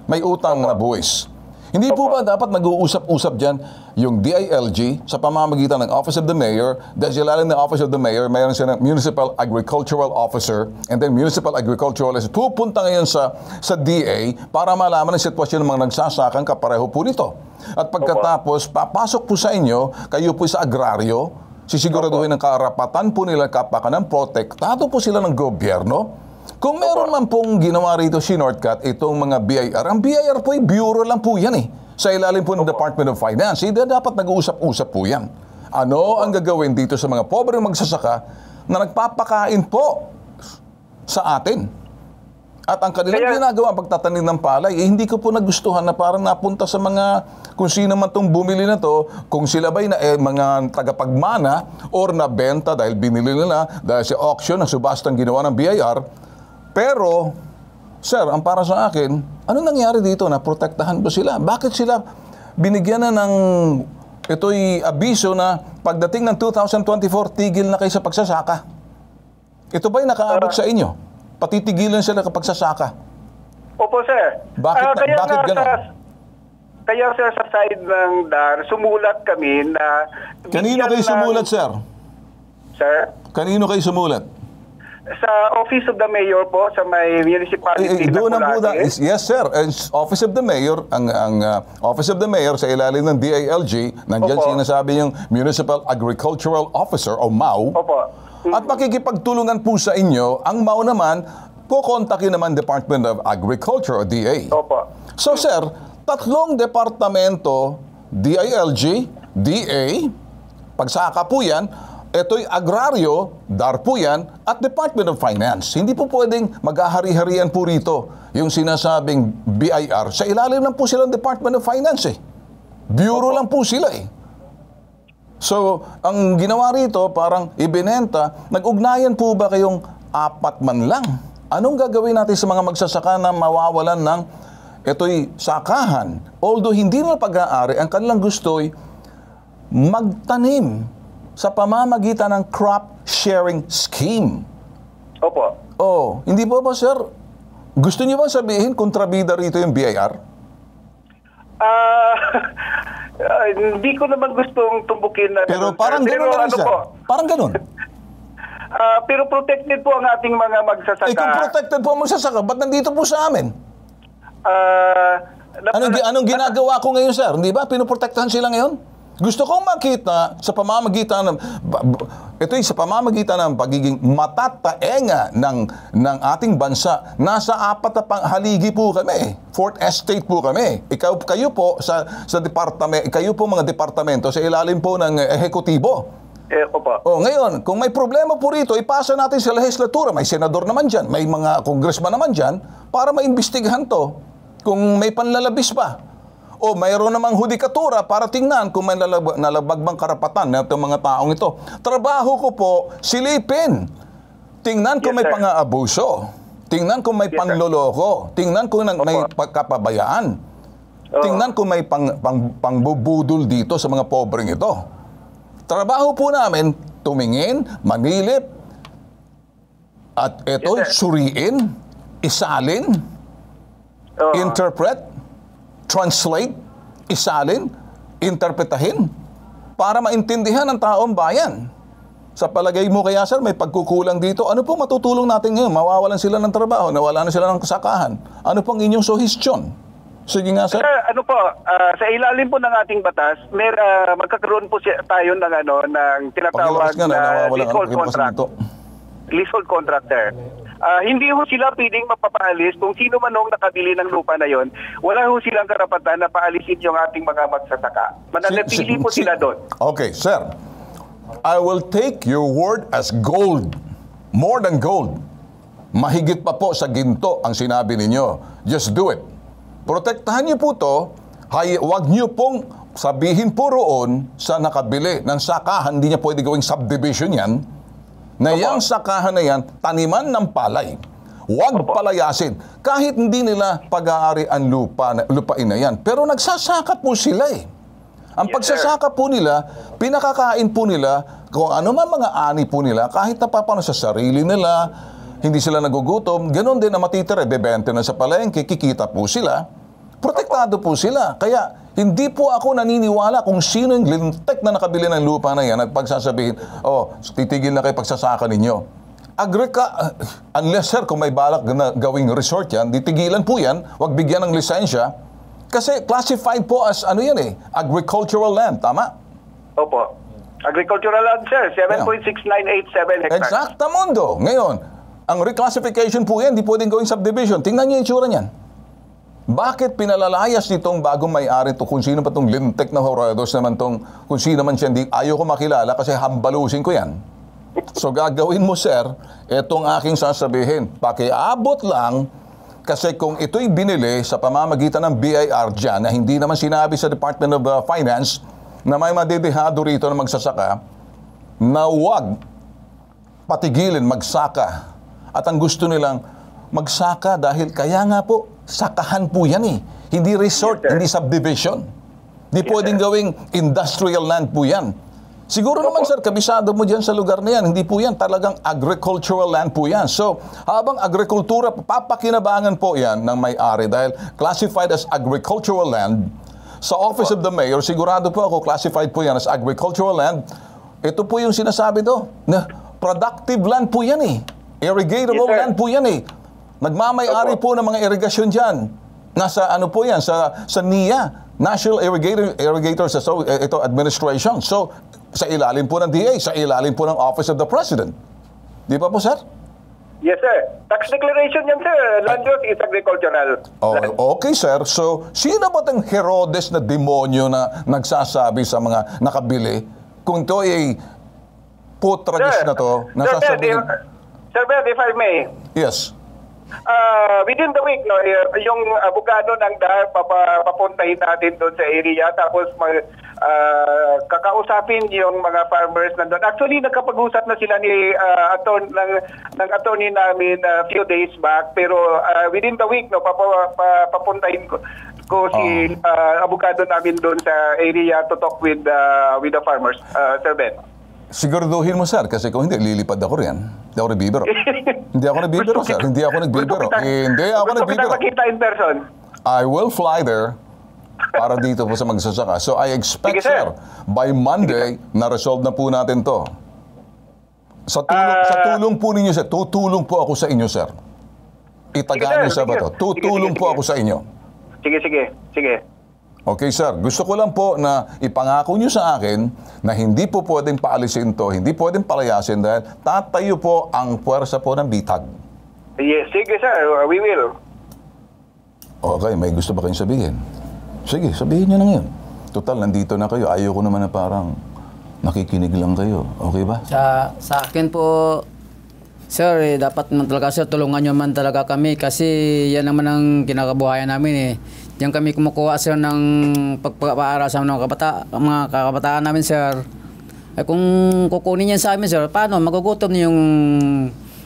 May utang na buwis. Hindi po ba dapat nag-uusap-usap dyan yung DILG sa pamamagitan ng Office of the Mayor, dahil sila ng Office of the Mayor, mayroon silang Municipal Agricultural Officer, and then Municipal Agricultural Officer, pupunta ngayon sa DA para malaman ang sitwasyon ng mga nagsasakang kapareho po nito. At pagkatapos, papasok po sa inyo, kayo po sa agraryo, sisiguraduhin ng karapatan po nila kapakanan, protektado po sila ng gobyerno. Kung meron man pong ginawa rito shortcut itong mga BIR, ang BIR po ay bureau lang po yan sa ilalim po ng Department of Finance. Hindi dapat nag-uusap-usap po yan. Ano ang gagawin dito sa mga pobre magsasaka na nagpapakain po sa atin? At ang kanilang ginagawa pagtatanim ng palay, hindi ko po nagustuhan na parang napunta sa mga kung sino man itong bumili na to, kung sila ba'y mga tagapagmana or nabenta dahil binili nila dahil sa auction, na subastang ginawa ng BIR. Pero, sir, ang para sa akin, ano nangyari dito na protektahan ba sila? Bakit sila binigyan na ng ito'y abiso na pagdating ng 2024, tigil na kayo sa pagsasaka? Ito ba'y nakaabot sa inyo? Patitigilan sila kapag sasaka? Opo, sir. Bakit gano'n? Kaya, sir, sa side ng DAR, sumulat kami na... Kanino kayo sumulat, sir? Sir? Kanino kayo sumulat? Sa Office of the Mayor po, sa may municipality na Culaques. Yes, sir. Office of the Mayor, ang Office of the Mayor sa ilalim ng DILG, nandiyan sinasabi yung Municipal Agricultural Officer o MAU. Opo. At makikipagtulungan po sa inyo, ang MAU naman, kukontakin naman Department of Agriculture o DA. Opo. So, sir, tatlong departamento, DILG, DA, pagsaka po yan, ito'y agraryo, DARPO yan, at Department of Finance. Hindi po pwedeng mag-ahari-harian po rito yung sinasabing BIR. Sa ilalim lang po silang Department of Finance eh. Bureau lang po sila eh. So, ang ginawa rito, parang ibinenta, nag-ugnayan po ba kayong 4 man lang? Anong gagawin natin sa mga magsasaka na mawawalan ng ito'y sakahan? Although hindi na pag-aari, ang kanilang gusto'y magtanim sa pamamagitan ng crop sharing scheme. Opo. Oh, hindi po ba, sir? Gusto niyo ba sabihin kontrabida rito yung BIR? Hindi ko naman gustong tumbukin na... Pero parang ganun na rin, sir. Parang ganun. Pero protected po ang ating mga magsasaka. Kung protected po ang magsasaka, ba't nandito po sa amin? Anong ginagawa ko ngayon, sir? Hindi ba? Pinoprotektahan sila ngayon? Gusto kong makita sa pamamagitan ng sa pamamagitan ng pagiging matataenga ng ating bansa. Nasa 4 na pang haligi po kami. 4th estate po kami. Kayo po sa departamento, kayo po mga departamento sa ilalim po ng ehekutibo. Opo. Ngayon, kung may problema po rito, ipasa natin sa lehislatura. May senador naman dyan, may mga congressman naman dyan para maimbestigahan to kung may panlalabis ba. O mayroon namang hudikatura para tingnan kung may nalabag bang karapatan ng itong mga taong ito. Trabaho ko po, silipin. Tingnan kung may pang-aabuso. Tingnan kung may panloloko. Tingnan kung may pagkapabayaan. Tingnan kung may pangbubudol dito sa mga pobreng ito. Trabaho po namin, tumingin, manilip, at ito, suriin, isalin, interpret, translate, isalin, interpretahin, para maintindihan ng taong bayan. Sa palagay mo kaya, sir, may pagkukulang dito. Ano po matutulong natin ngayon? Mawawalan sila ng trabaho, nawala na sila ng kasakahan. Ano pong inyong suhestyon? Sige nga, sir. Sa ilalim po ng ating batas, magkakaroon po tayo ng ng tinatawag na leasehold contractor. Hindi ho sila pwedeng mapapaalis kung sino man ang nakabili ng lupa na yon. Wala ho silang karapatan na paalisin yung ating mga magsasaka. Mananatili po sila doon. Okay, sir. I will take your word as gold. More than gold. Mahigit pa po sa ginto ang sinabi ninyo. Just do it. Protektahan niyo po to. Huwag niyo pong sabihin po roon sa nakabili ng sakahan. Hindi niya pwede gawing subdivision yan. Na yung sakahan na yan, taniman ng palay. Huwag palayasin. Kahit hindi nila pag-aari ang lupain na yan. Pero nagsasaka po sila eh. Ang pagsasaka po nila, pinakakain po nila, kung ano man mga ani po nila, kahit napapano sa sarili nila, hindi sila nagugutom, ganoon din na matitira, bebente na sa palengke, kikita po sila, protektado po sila. Kaya, hindi po ako naniniwala kung sino yung lintek na nakabili ng lupa na yan at pagsasabihin, titigil na kayo pagsasaka ninyo. Unless, sir, kung may balak na gawing resort yan, ditigilan po yan, wag bigyan ng lisensya, kasi classified po as, agricultural land, tama? Opo. Agricultural land, sir, 7.6987 hectares. Eksakta mundo. Ngayon, ang reclassification po yan, di pwedeng gawing subdivision. Tingnan niyo yung itsura niyan. Bakit pinalalayas nitong bagong may-ari to kung sino pa tong lintek na Horados naman tong kung sino man siya, ayaw ko makilala kasi hambalusin ko yan. So gagawin mo, sir, etong aking sasabihin, pakiabot lang kasi kung ito'y binili sa pamamagitan ng BIR dyan na hindi naman sinabi sa Department of Finance na may madidehado rito na magsasaka, na huwag patigilin magsaka. At ang gusto nilang magsaka dahil kaya nga po, sakahan po yan eh. Hindi resort, hindi subdivision. Hindi pwedeng gawing industrial land po yan. Siguro naman, sir, kabisado mo dyan sa lugar na yan. Hindi po yan, talagang agricultural land po yan. So, habang agrikultura, papakinabangan po yan ng may-ari dahil classified as agricultural land. Sa Office of the Mayor, sigurado po ako, classified po yan as agricultural land. Ito po yung sinasabi do, na productive land po yan eh. Irrigatable land po yan eh. Nagmamay-ari po ng mga irigasyon dyan. Nasa po yan, sa NIA, National Irrigators Administration. So, sa ilalim po ng DA, sa ilalim po ng Office of the President. Di ba po, sir? Yes, sir. Tax declaration yan, sir. Land use is agricultural. Okay, sir. So, sino ba itong Herodes na demonyo na nagsasabi sa mga nakabili kung ito ay food tragis na to, nasasabihin... Sir Ben, if I may. Yes. Within the week, no, yung abogado ng DAR, papuntahin natin doon sa area, tapos kakausapin yung mga farmers nandun. Actually, nagkapag-usap na sila ng attorney namin a few days back, pero within the week, no, papuntahin ko si abogado namin doon sa area to talk with the farmers, Sir Ben. Siguraduhin mo, sir, kasi kung hindi, lilipad ako riyan. Hindi ako nagbibiro. Hindi ako nagbibiro, sir. Hindi ako nagbibiro. Hindi ako nagbibiro. Gusto kita makita in person. I will fly there para dito po sa magsasaka. So I expect, Sige, sir, by Monday, na-resolve na po natin to. Sa tulong po ninyo, sir, tutulong po ako sa inyo, sir. Itagaan niyo sa ba to? Tutulong po ako sa inyo. Sige. Okay, sir. Gusto ko lang po na ipangako nyo sa akin na hindi po pwedeng paalisin to, hindi pwedeng palayasin dahil tatayo po ang puwersa po ng bitag. Yes, sige sir, we will. Okay, may gusto ba kayong sabihin? Sige, sabihin nyo na ngayon. Total, nandito na kayo. Ayoko naman na parang nakikinig lang kayo. Okay ba? Sa akin po, sir, dapat man talaga sir, tulungan nyo man talaga kami kasi yan naman ang kinakabuhayan namin eh. Diyan kami kumukuha sir ng pagpapaaral sa mga kabataan namin sir. Ay kung kukunin yan sa amin sir, paano? Magugutom yung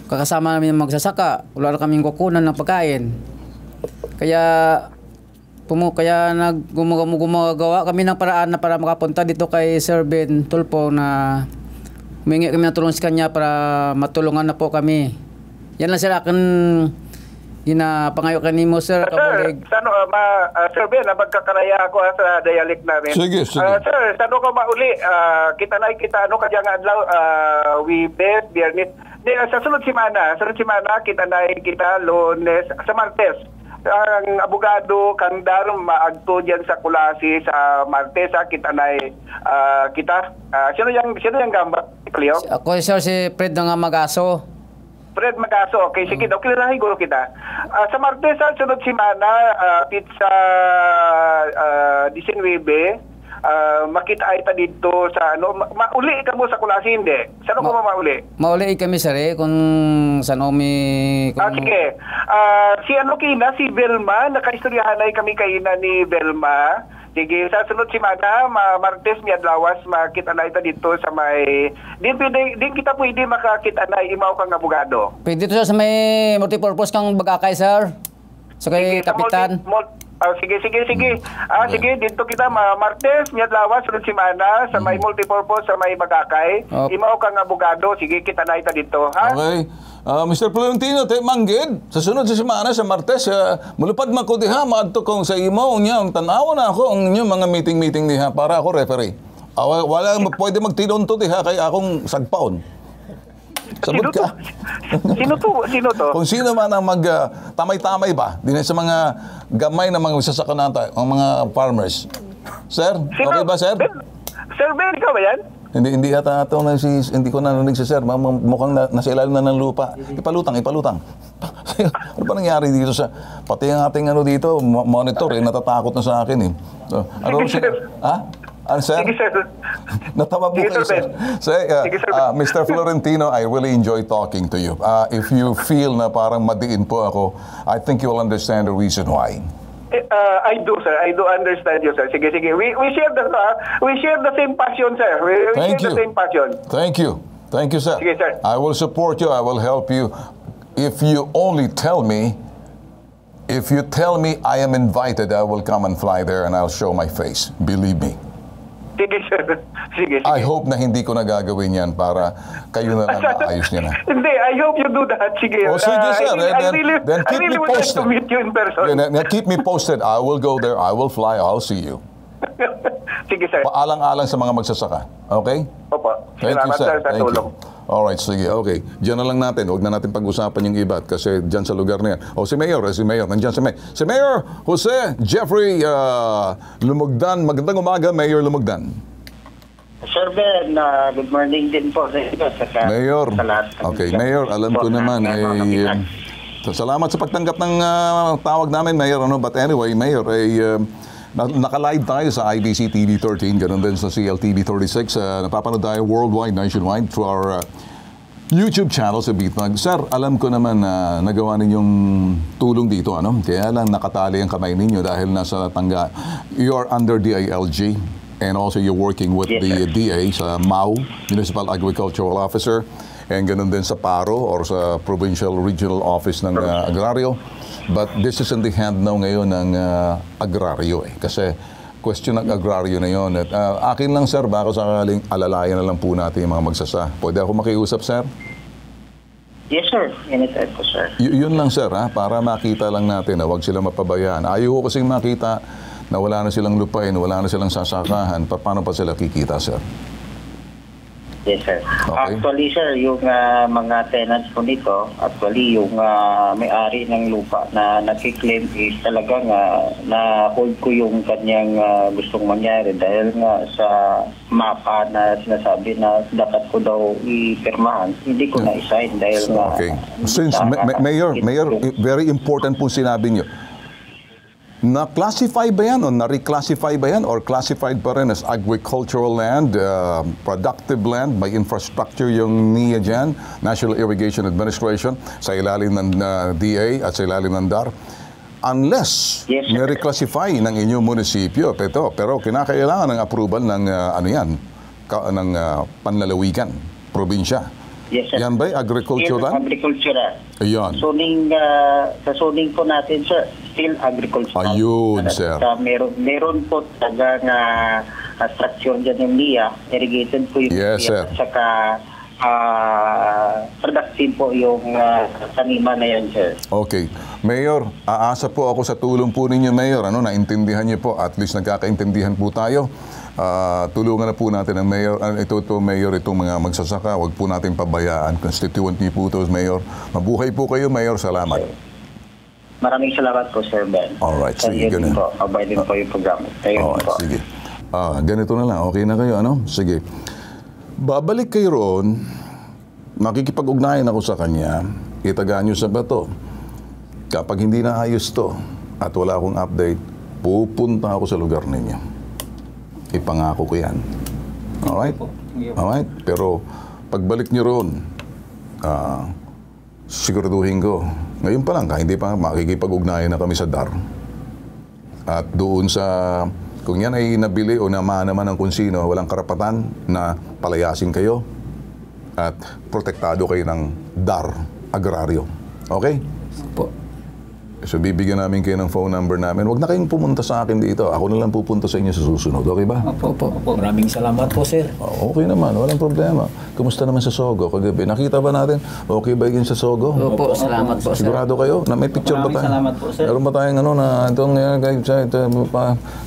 kakasama namin magsasaka. Wala na kaming kukunan ng pagkain. Kaya gumagawa kami ng paraan na para makapunta dito kay Sir Ben Tulfo na humingi kami ng tulong sa kanya para matulungan na po kami. Yan lang sir, akin ginapangayo kanimo sir, kabulig. Sir Ben, magkakaraya ako sa dialect namin. Sige. Sir, sano ka mauli? Kita ano kaya nga adlaw, Wibes, Biyernes. Sa sunod simana, kita Lunes, sa Martes. Ang abogado kang Dar maagto diyan sa Kulasi sa Martes, kita sino yang gamba? Cleo? Ako sir si Fred nga Magaso. Fred Magaso, okay, sige, okay na higuro kita. Sa Martes, sunod simana, pizza 19, makita ay ta dito sa mauli ka mo sa Kulasi, hindi? Saan ko mauli? Mauli kami sir kung saan kami... sige. Si Belma, nakaistoryahan ay kami kaina ni Belma. Sige, sa sunod simana, Martes, Miadlawas, makita na ito dito sa may... Din kita pwede makakita na imaw kang abogado. Pwede dito sa may multipurpose kang bagakay, sir. So kay Kapitan. Sige. Sige, dito kita Martes, Miadlawas, sunod simana, sa may multipurpose, sa may bagakay. Imaw kang abogado. Sige, kita na ito dito. Ha? Okay. Mr. Florentino, manggid, sa sunod sa semana, sa Martes, mulupad man ko diha, maadto kong sa imo, ang tanawa na ako, ang inyong mga meeting diha, para ako referee. Wala pwede magtinunto diha, kay akong sagpaon. Sabot ka. Sino to? Kung sino man ang tamay-tamay ba, din sa mga gamay na mga sasakanata, ang mga farmers. Sir, okay ba, sir? Sir Ben, ikaw ba yan? Hindi ata hindi ko narinig si sir. Mukhang nasa ilalim na ng lupa. Ipalutang. Ano ba nangyari dito sa pati ang ating dito monitor natatakot na sa akin sir? Ano sir? Sige sir. Natawa po kayo sir. Mr. Florentino, I really enjoy talking to you. If you feel na parang madiin po ako, I think you will understand the reason why. I do, sir. I do understand you, sir. Sige. We share the same passion, sir. We Thank share you. the same passion. Thank you, sir. Sige, sir. I will support you. I will help you. If you only tell me, I am invited, I will come and fly there and I'll show my face. Believe me. Sige, sir. Sige. I hope na hindi ko na gagawin yan para kayo na lang maayos niya na. Hindi, I hope you do that. Sige. Sige, sir. Then keep me would like posted. to meet you in person. Then keep me posted. I will go there. I will fly. I'll see you. Sige, sir. Paalang-alang sa mga magsasaka. Okay? Opo. Thank you, Salamat, sir. sa Thank tulong. you. Alright, sige. Okay. Diyan na lang natin. Huwag na natin pag-usapan yung iba kasi diyan sa lugar na yan. Si Mayor. Nandiyan si Mayor. Si Mayor Jose Jeffrey Lumugdan. Magandang umaga, Mayor Lumugdan. Sir Ben, good morning din po sa inyo. Mayor. Sa lahat. Okay, Mayor, alam ko naman salamat sa pagtanggap ng tawag namin, Mayor. But anyway, Mayor, Naka-live tayo sa IBC TV 13, ganun din sa CLTV 36. Napapanood tayo worldwide, nationwide through our YouTube channel sa Bitmag. Sir, alam ko naman na nagawa ninyong tulong dito, ano? Kaya lang nakatali ang kamay ninyo dahil nasa tangga. You're under DILG and also you're working with Yes, the sir. DA sa MAU, Municipal Agricultural Officer, and ganun din sa PARO or sa Provincial Regional Office ng Agraryo. But this is in the hand now ngayon ng agraryo kasi question ng agraryo na yon. At akin lang sir, baka sakaling alalayan na lang po natin yung mga magsasa. Pwede ako makiusap sir? Yes, sir. Anytime po, sir. Yun lang sir ha, para makita lang natin na huwag sila mapabayaan. Ayaw ko kasing makita na wala na silang lupain, wala na silang sasakahan. Paano pa sila kikita sir? Yes, sir. Okay. Actually, sir, yung mga tenants po nito, actually, yung may-ari ng lupa na nakiklaim is talagang na-hold ko yung kanyang gustong mangyari dahil nga sa mapa na sinasabi na dapat ko daw ipirmahan, hindi ko na-assign dahil nga... Okay. Since, Mayor, very important po sinabi niyo. Na-classify ba yan o na-reclassify ba yan or classified pa rin as agricultural land, productive land, may infrastructure yung NIA dyan, National Irrigation Administration, sa ilalim ng DA at sa ilalim ng DAR? Unless Yes, sir. na-reclassify ng inyong munisipyo, pero kinakailangan ng approval ng ng panlalawigan, probinsya. Yes, sir. Yan ba'y agriculture land? Agricultural. Ayan. Sa zoning po natin, sir, still agricultural. Ayun, sir. Meron po talagang structure dyan yung NIA, irrigated po yung Yes, NIA, sir. at saka productive po yung taniman na yan, sir. Okay. Mayor, aasa po ako sa tulong po ninyo, Mayor. Naintindihan niyo po, at least nagkakaintindihan po tayo. Tulungan na po natin ang Mayor, Mayor, itong mga magsasaka. Huwag po natin pabayaan. Constituent niyo po ito, Mayor. Mabuhay po kayo, Mayor. Salamat. Maraming salamat po, Sir Ben. Alright, sige, ganun. Po, abay din po yung programa. Tayo Alright, po. sige. Ganito na lang. Okay na kayo, ano? Sige. Babalik kayo roon. Makikipag-ugnayan ako sa kanya. Itagaan niyo sa bato. Kapag hindi na ayos to at wala akong update, pupunta ako sa lugar ninyo. Ipangako ko yan. Alright? Alright? Pero pagbalik niyo roon, siguraduhin ko. Ngayon pa lang, hindi pa makikipag-ugnayan na kami sa DAR. At doon sa, kung yan ay nabili o naman ng kung sino, walang karapatan na palayasin kayo at protektado kayo ng DAR agraryo. Okay? Po. So bibigyan namin kayo ng phone number namin. Huwag na kayong pumunta sa akin dito. Ako na lang pupunta sa inyo sa susunod. Okay ba? Opo. Maraming salamat po, sir. Okay naman. Walang problema. Kumusta naman sa Sogo kagabi? Nakita ba natin? Okay ba yun sa Sogo? Opo, salamat po, sir. Sigurado kayo? Na may picture ba tayo? Salamat po, sir. Meron ba tayong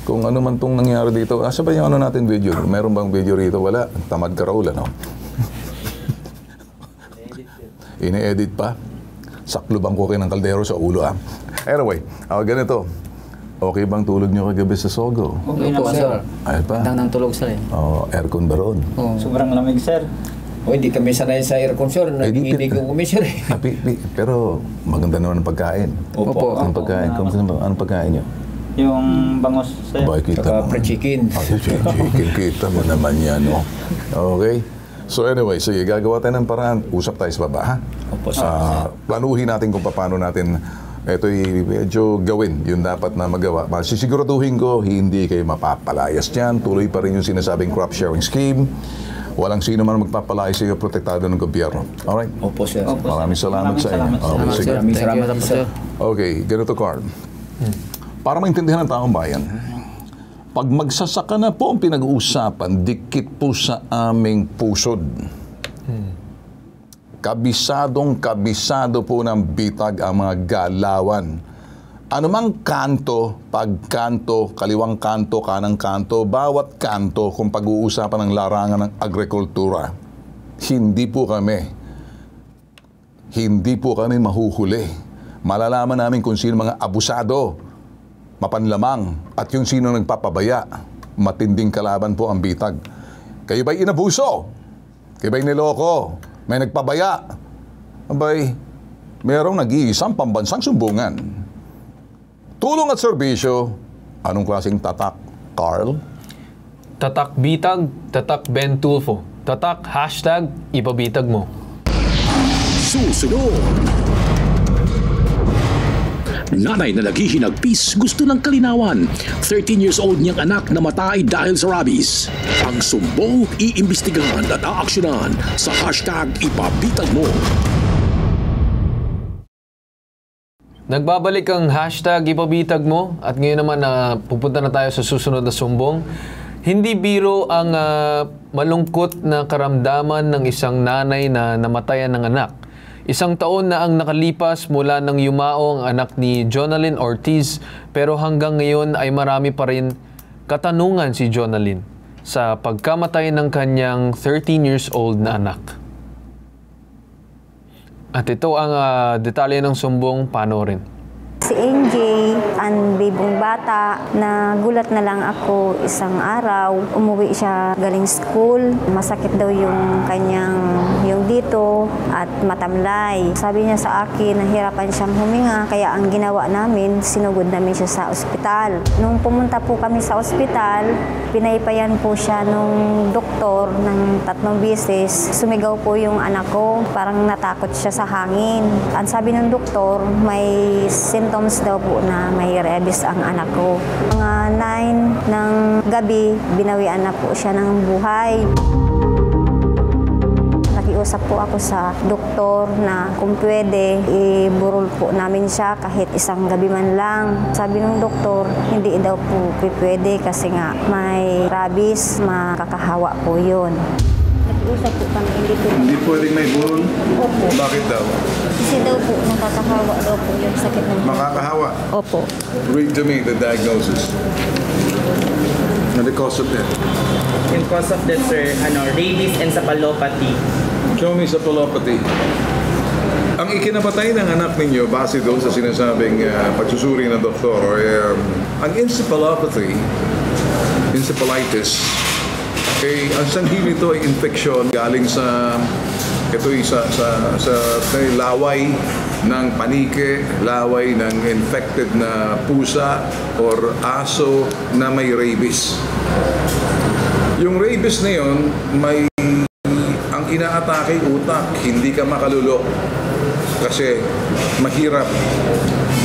kung ano man itong nangyari dito? Asa ba yung natin video? Meron bang video rito? Wala. Tamad ka raw, ano? Ini-edit pa? Saklubang ko kayo ng kaldero sa ulo, ah. Anyway, ganito. Okay bang tulog nyo kagabi sa Sogo? Okay po, sir. Ay pa? Nang tulog, sir. Aircon ba roon? Sobrang lamig, sir. O, hindi kami sanay sa aircon, sir. Hindi ko kami, sir. Pero maganda naman ang pagkain. Opo. Anong pagkain? Anong pagkain nyo? Yung bangos, sir. Abay, kita Saka mo. fried chicken. Chicken, kita mo naman yan, no? Okay? So anyway, sige, gagawa tayo ng paraan. Usap tayo sa baba, ha? Opo, sir. Planuhin natin kung paano natin ito'y medyo gawin yung dapat na magawa. Sisiguraduhin ko, hindi kayo mapapalayas dyan. Tuloy pa rin yung sinasabing crop sharing scheme. Walang sino man magpapalayas sa iyo, protektado ng gobyerno. Alright? Opo, sir. Maraming salamat sa inyo. Okay, sige. Maraming salamat po, sir. Okay, ganito, Carl. Para maintindihan ng taong bayan, pag magsasaka na po ang pinag-uusapan, dikit po sa aming pusod. Kabisado po ng bitag ang mga galawan. Anumang kanto, pagkanto, kaliwang kanto, kanang kanto, bawat kanto kung pag-uusapan ng larangan ng agrikultura, hindi po kami mahuhuli. Malalaman namin kung sino mga abusado, mapanlamang, at yung sino nagpapabaya. Matinding kalaban po ang bitag. Kayo ba'y inabuso? Kayo ba'y niloko? May nagpabaya? Abay, merong nag-iisang pambansang sumbungan. Tulong at serbisyo Anong klaseng tatak, Carl? Tatak bitag, tatak Ben Tulfo. Tatak, hashtag, ipabitag mo. Susunod. Nanay na naghihinagpis, gusto ng kalinawan. 13 years old niyang anak namatay dahil sa rabies. Ang sumbong, iimbestigahan at aaksyonan sa hashtag ipabitag mo. Nagbabalik ang hashtag ipabitag mo at ngayon naman pupunta na tayo sa susunod na sumbong. Hindi biro ang malungkot na karamdaman ng isang nanay na namatayan ng anak. Isang taon na ang nakalipas mula nang yumao ang anak ni Jonalyn Ortiz, pero hanggang ngayon ay marami pa rin katanungan si Jonalyn sa pagkamatay ng kanyang 13 years old na anak. At ito ang detalye ng sumbong, panoorin. Si NJ, ang bibong bata, nagulat na lang ako isang araw. Umuwi siya galing school. Masakit daw yung dito at matamlay. Sabi niya sa akin, nahirapan siyang huminga. Kaya ang ginawa namin, sinugod namin siya sa ospital. Nung pumunta po kami sa ospital, pinaypayan po siya nung doktor ng 3 beses. Sumigaw po yung anak ko. Parang natakot siya sa hangin. Ang sabi ng doktor, may symptoms daw po na may rabies ang anak ko. Mga 9 ng gabi, binawian na po siya ng buhay. Nakiusap po ako sa doktor na kung pwede, iburol po namin siya kahit isang gabi man lang. Sabi ng doktor, hindi daw po pwede kasi nga may rabies, makakahawa po yun. Nakiusap po kami, Hindi pwedeng may burol? Opo. Bakit daw? Kasi daw po, nakakahawa daw po yung sakit ng Makakahawa? Opo. Read to me the diagnosis. And the cause of death. Yung cause of death, sir, rabies encephalopathy. Show me encephalopathy. Ang ikinapatay ng anak ninyo, base doon sa sinasabing pagsusuri ng doktor, ang encephalopathy, encephalitis, ang sanhi nito ay infeksyon galing sa laway ng panike, laway ng infected na pusa or aso na may rabies. Yung rabies na yun, ang inaatake utak, hindi ka makalulok kasi mahirap,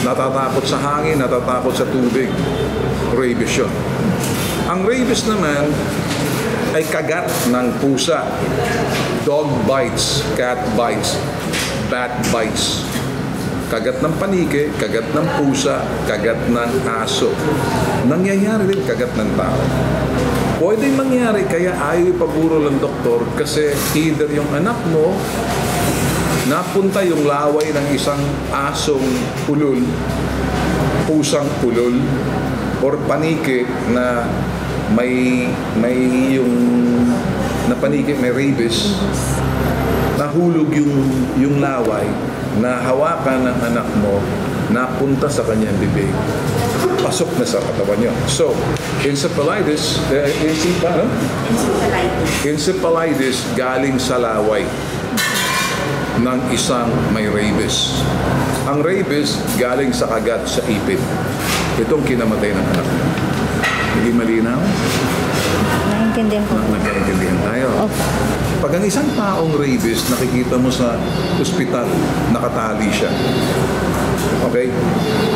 natatakot sa hangin, natatakot sa tubig. Rabies yun. Ang rabies naman ay kagat ng pusa. Dog bites, cat bites, bat bites. Kagat ng panike, kagat ng pusa, kagat ng aso. Nangyayari din kagat ng tao. Pwede mangyari kaya ayaw ipaburo ng doktor kasi either yung anak mo napunta yung laway ng isang asong ulol, pusang ulol, or panike na may yung napaniki, may rabies, nahulog yung laway, nahawakan ng anak mo, napunta sa kanyang bibig, pasok na sa katawan niyo. So, encephalitis galing sa laway ng isang may rabies. Ang rabies galing sa kagat sa ipin. Itong kinamatay ng anak mo. Hindi malinaw? Naiintindihan po. Nagkaintindihan tayo. Pag ang isang taong rabies, nakikita mo sa ospital, nakatali siya. Okay?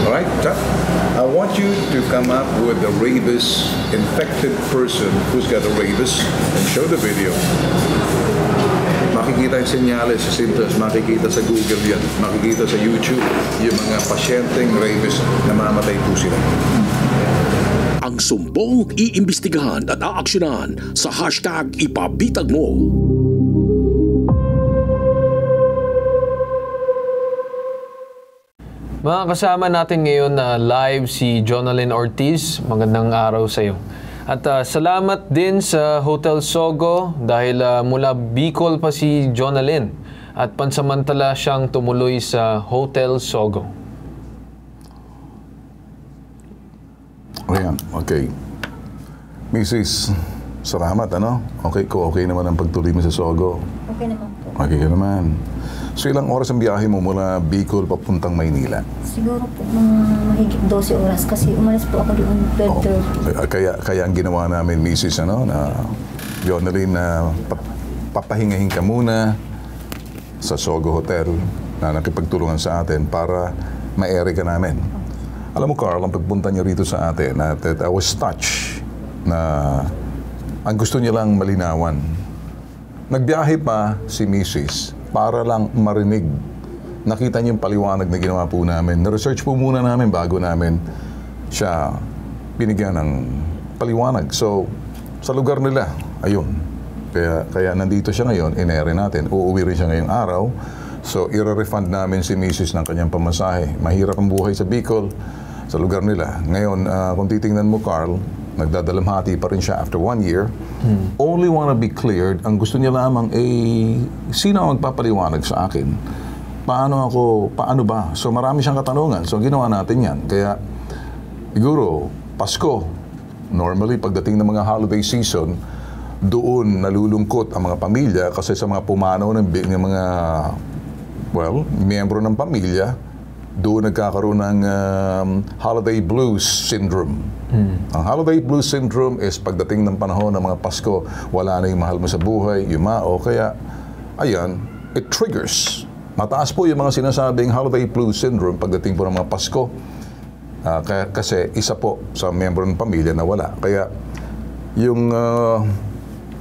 Alright, Chuck? I want you to come up with a rabies-infected person who's got a rabies and show the video. Makikita yung senyales, symptoms, makikita sa Google yan, makikita sa YouTube, yung mga pasyenteng rabies, namamatay po sila. Ang sumbong, iimbestigahan at aaksyonan sa hashtag ipabitag mo. Mga kasama natin ngayon na live si Jonalyn Ortiz. Magandang araw sa iyo. At salamat din sa Hotel Sogo dahil mula Bicol pa si Jonalyn at pansamantala siyang tumuloy sa Hotel Sogo. Ayan, okay. Mrs., salamat, ano? Okay, okay naman ang pagtuloy mo sa Sogo. Okay naman po. Okay ka naman. So ilang oras ang biyahe mo mula Bicol papuntang Maynila? Siguro po mga mahigit 12 oras kasi umalis po ako doon 12:30. Kaya ang ginawa namin, Mrs. Na Jonalyn, na papahingahin ka muna sa Sogo Hotel na nakipagtulungan sa atin para ma-ere ka namin. Alam mo, Carl, ang pagpunta niya rito sa atin, I was touched na ang gusto niya lang malinawan. Nagbiyahe pa si Mrs. para lang marinig. Nakita niyo yung paliwanag na ginawa po namin. Na-research po muna namin bago namin siya binigyan ng paliwanag. So, sa lugar nila, ayun. Kaya nandito siya ngayon, inere natin. Uuwi rin siya ngayong araw. So, i-refund namin si Mrs. ng kanyang pamasahe. Mahirap ang buhay sa Bicol, sa lugar nila. Ngayon, kung titingnan mo, Carl, nagdadalamhati pa rin siya after 1 year. Only wanna be cleared. Ang gusto niya lamang, sino ang magpapaliwanag sa akin? Paano ba? So, marami siyang katanungan. So, ginawa natin yan. Kaya, siguro, Pasko, normally, pagdating ng mga holiday season, doon nalulungkot ang mga pamilya kasi sa mga pumanaw ng mga, miyembro ng pamilya, doon nagkakaroon ng holiday blues syndrome. Ang holiday blues syndrome is pagdating ng panahon ng mga Pasko, wala na yung mahal mo sa buhay, yumao, kaya, ayan, it triggers. Mataas po yung mga sinasabing holiday blues syndrome pagdating po ng mga Pasko. Kasi isa po sa miyembro ng pamilya na wala. Kaya, yung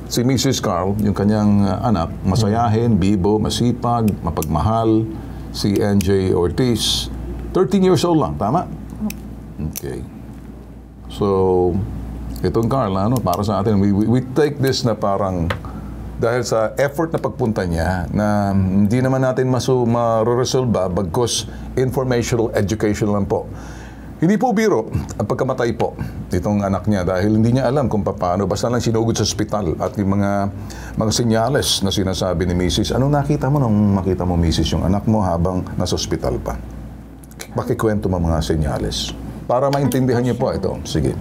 si Mrs. Carl, yung kanyang anak, masayahin, bibo, masipag, mapagmahal, si NJ Ortiz, 13 years old lang, tama? Okay. So, itong Carl, para sa atin, we take this na parang, dahil sa effort na pagpunta niya, na hindi naman natin ma-resolve bagkus informational education lang po. Hindi po biro ang pagkamatay po nitong anak niya dahil hindi niya alam kung paano. Basta lang sinugod sa ospital at yung mga senyales na sinasabi ni Mrs. Ano nakita mo nung makita mo, Mrs., yung anak mo habang nasa ospital pa? Pakikwento mo mga senyales. Para maintindihan niyo po ito. Sige.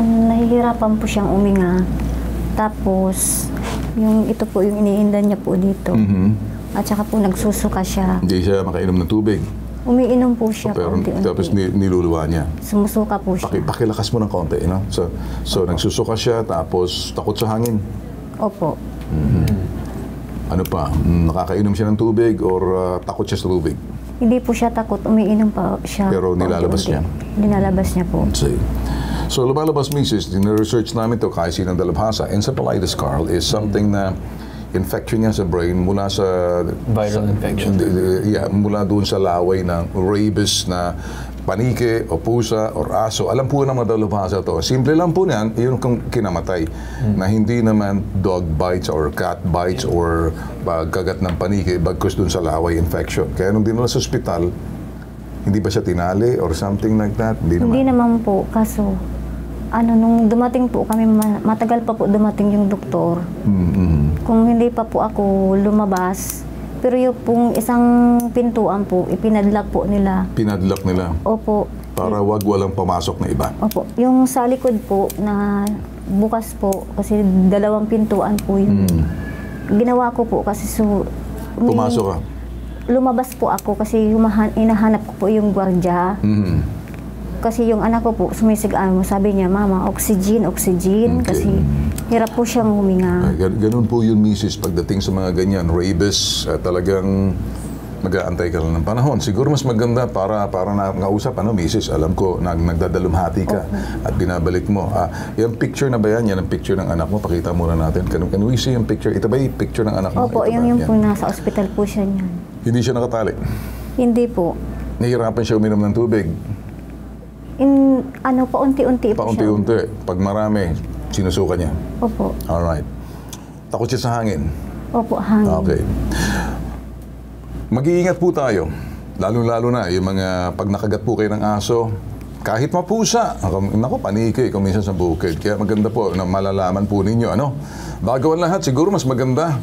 Nahihirapan po siyang uminga. Tapos, ito po yung iniindan niya po dito. At saka po nagsusuka siya. Hindi siya makainom ng tubig. Umiinom po siya konti-unti. Tapos niluluwa niya. Sumusuka po siya. Pakilakas mo ng konti, no? So nagsusuka siya, tapos takot sa hangin. Opo. Ano pa? Nakakainom siya ng tubig or takot siya sa tubig? Hindi po siya takot, umiinom pa siya. Pero nilalabas niya? Nilalabas niya po. See. So lumalabas, Mrs., research namin to kahit sinang dalabhasa. Encephalitis, Carl, is something na infection niya sa brain mula sa viral infection. Mula doon sa laway ng rabies na panike o pusa o aso. Alam po ng mga dalubhasa to. Simple lang po niyan, yun kung kinamatay. Na hindi naman dog bites or cat bites or kagat ng panike bagkus doon sa laway infection. Kaya nung dinala sa ospital, hindi ba siya tinali or something like that? Hindi naman po. Kaso, nung dumating po kami, matagal pa po dumating yung doktor. Kung hindi pa po ako lumabas, pero yung pong isang pintuan po, ipinadlock po nila. Pinadlock nila? Opo. Para walang pumasok na iba? Opo. Yung sa likod po, na bukas po, kasi 2 pintuan po yun. Ginawa ko po kasi pumasok ka? Lumabas po ako kasi hinahanap ko po yung gwardiya. Kasi yung anak ko po, sumisigaan mo, sabi niya, Mama, oxygen. Okay. Kasi hirap po siyang huminga. Ganun po yun, Mrs. Pagdating sa mga ganyan, rabies, talagang mag-aantay ka lang ng panahon. Siguro mas maganda para nakausap, Mrs., alam ko, nagdadalumhati ka at binabalik mo. Yung picture na ba yan? Yan ang picture ng anak mo. Pakita muna natin. Can we see yung picture? Ito ba yung picture ng anak mo? Opo, yung po nasa ospital po siya niyan. Hindi siya nakatali? Hindi po. Nahihirapan siya uminom ng tubig? Paunti-unti po siya. Paunti-unti. Pag marami, sinusuka niya? Opo. Alright. Takot siya sa hangin? Opo, hangin. Okay. Mag-iingat po tayo. Lalo-lalo na, yung mga pag nakagat po kayo ng aso, kahit mapusa, panike kung minsan sa bukid. Kaya maganda po na malalaman po ninyo, Bago ang lahat, siguro mas maganda.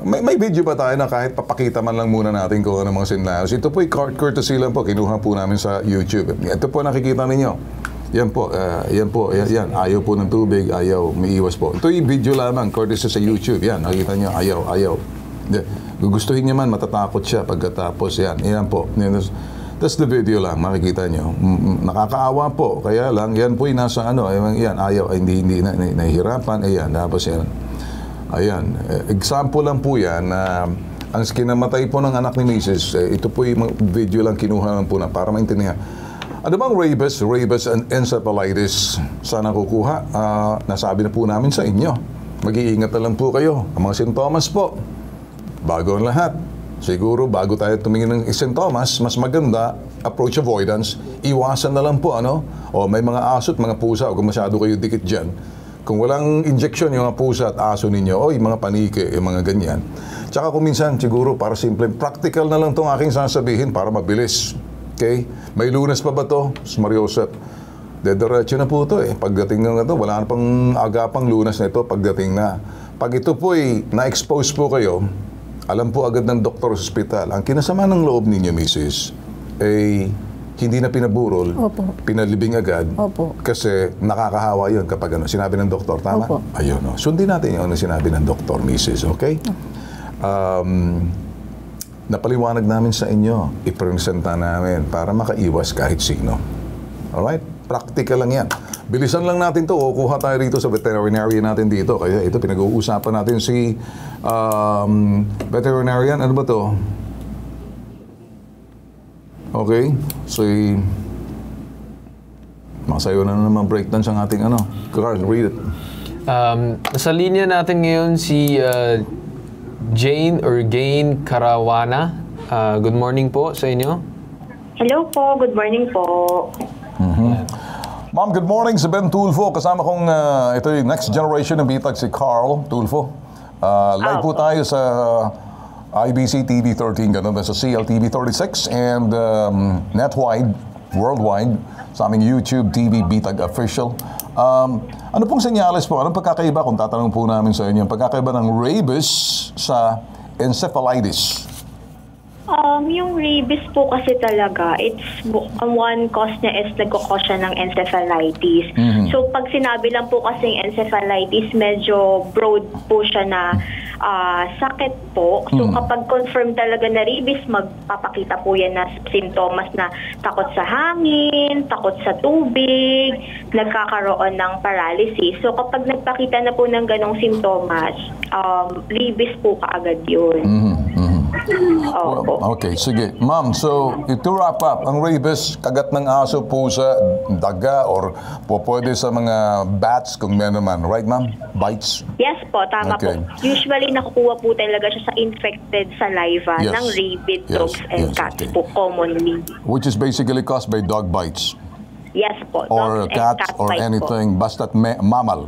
May video pa tayo na kahit papakita man lang muna natin kung ano mga sinlaos. Ito po courtesy lang po, kinuha po namin sa YouTube. Ito po nakikita ninyo. Yan po, yan. Ayaw po ng tubig, ayaw, umiiwas po. Ito yung video lamang, courtesy sa YouTube. Yan, nakikita nyo, ayaw. Gugustuhin niya man, matatakot siya pagkatapos yan. Yan po. That's the video lang, makikita nyo. Nakakaawa po. Kaya lang, yan po yung nasa ano, yan, ayaw, hindi nahihirapan. Ayan, tapos yan. Ayan. Example lang po yan na ang kinamatay po ng anak ni Mrs. Ito po yung video lang kinuha lang po na para maintindihan. Ano bang rabies and encephalitis? Sana kukuha. Nasabi na po namin sa inyo. Mag-iingat na lang po kayo. Ang mga sintomas po, bago ang lahat. Siguro bago tayo tumingin ng sintomas, mas maganda, approach avoidance, iwasan na lang po, ano? O may mga aso at mga pusa, o kung masyado kayo dikit dyan. Kung walang injection yung mga pusa at aso ninyo, o yung mga panike, yung mga ganyan. Tsaka kung minsan, siguro para simple, practical na lang itong aking sasabihin para mabilis. Okay? May Lunas pa ba to? Mariosep. Dediretso na po ito eh. Pagdating na ito, wala na pang agapang Lunas na ito pagdating na. Pag ito po ay na-expose po kayo, alam po agad ng doktor sa ospital. Ang kinasama ng loob ninyo, Mrs., ay hindi na pinaburol, Opo. pinalibing agad. Opo. Kasi nakakahawa yun kapag ano, sinabi ng doktor. Tama? Opo. Ayun, no. Sundin natin yung ano sinabi ng doktor, Mrs., okay? Napaliwanag namin sa inyo, ipresenta namin para makaiwas kahit sino. Alright? Practical lang yan. Bilisan lang natin to. Kuha tayo rito sa veterinarian natin dito. Kaya ito, pinag-uusapan natin si veterinarian. Ano ba to? Okay. So, masayo na naman breakdance ang ating ano. Carl, read it. Nasa linya natin ngayon si Jane or Gain Karawana. Good morning po sa inyo. Hello po. Good morning po. Ma'am, good morning. Si Ben Tulfo. Kasama kong ito yung next generation ng bitag si Carl Tulfo. Live po tayo sa IBC TV 13, ganun sa CLTV 36 and netwide, worldwide, sa aming YouTube TV Bitag Official. Ano pong senyales po? Anong pagkakaiba kung tatanong po namin sa inyo? Pagkakaiba ng rabies sa encephalitis? Yung rabies po kasi talaga, it's one cause niya is nagkakos siya ng encephalitis. So pag sinabi lang po kasing encephalitis, medyo broad po siya na sakit po. So kapag confirm talaga na rabies, magpapakita po yan na sintomas na takot sa hangin, takot sa tubig, nagkakaroon ng paralysis. So kapag nagpakita na po ng ganong sintomas, rabies po kaagad yun. Okay, sige. Ma'am, so to wrap up, ang rabies, kagat ng aso, pusa, daga, or pwede sa mga bats kung meron naman. Right, ma'am? Bites? Yes po, tama po. Usually, nakukuha po talaga siya sa infected saliva ng rabid dogs and cats po commonly. Which is basically caused by dog bites? Yes po. Or cats or anything, basta't mammal.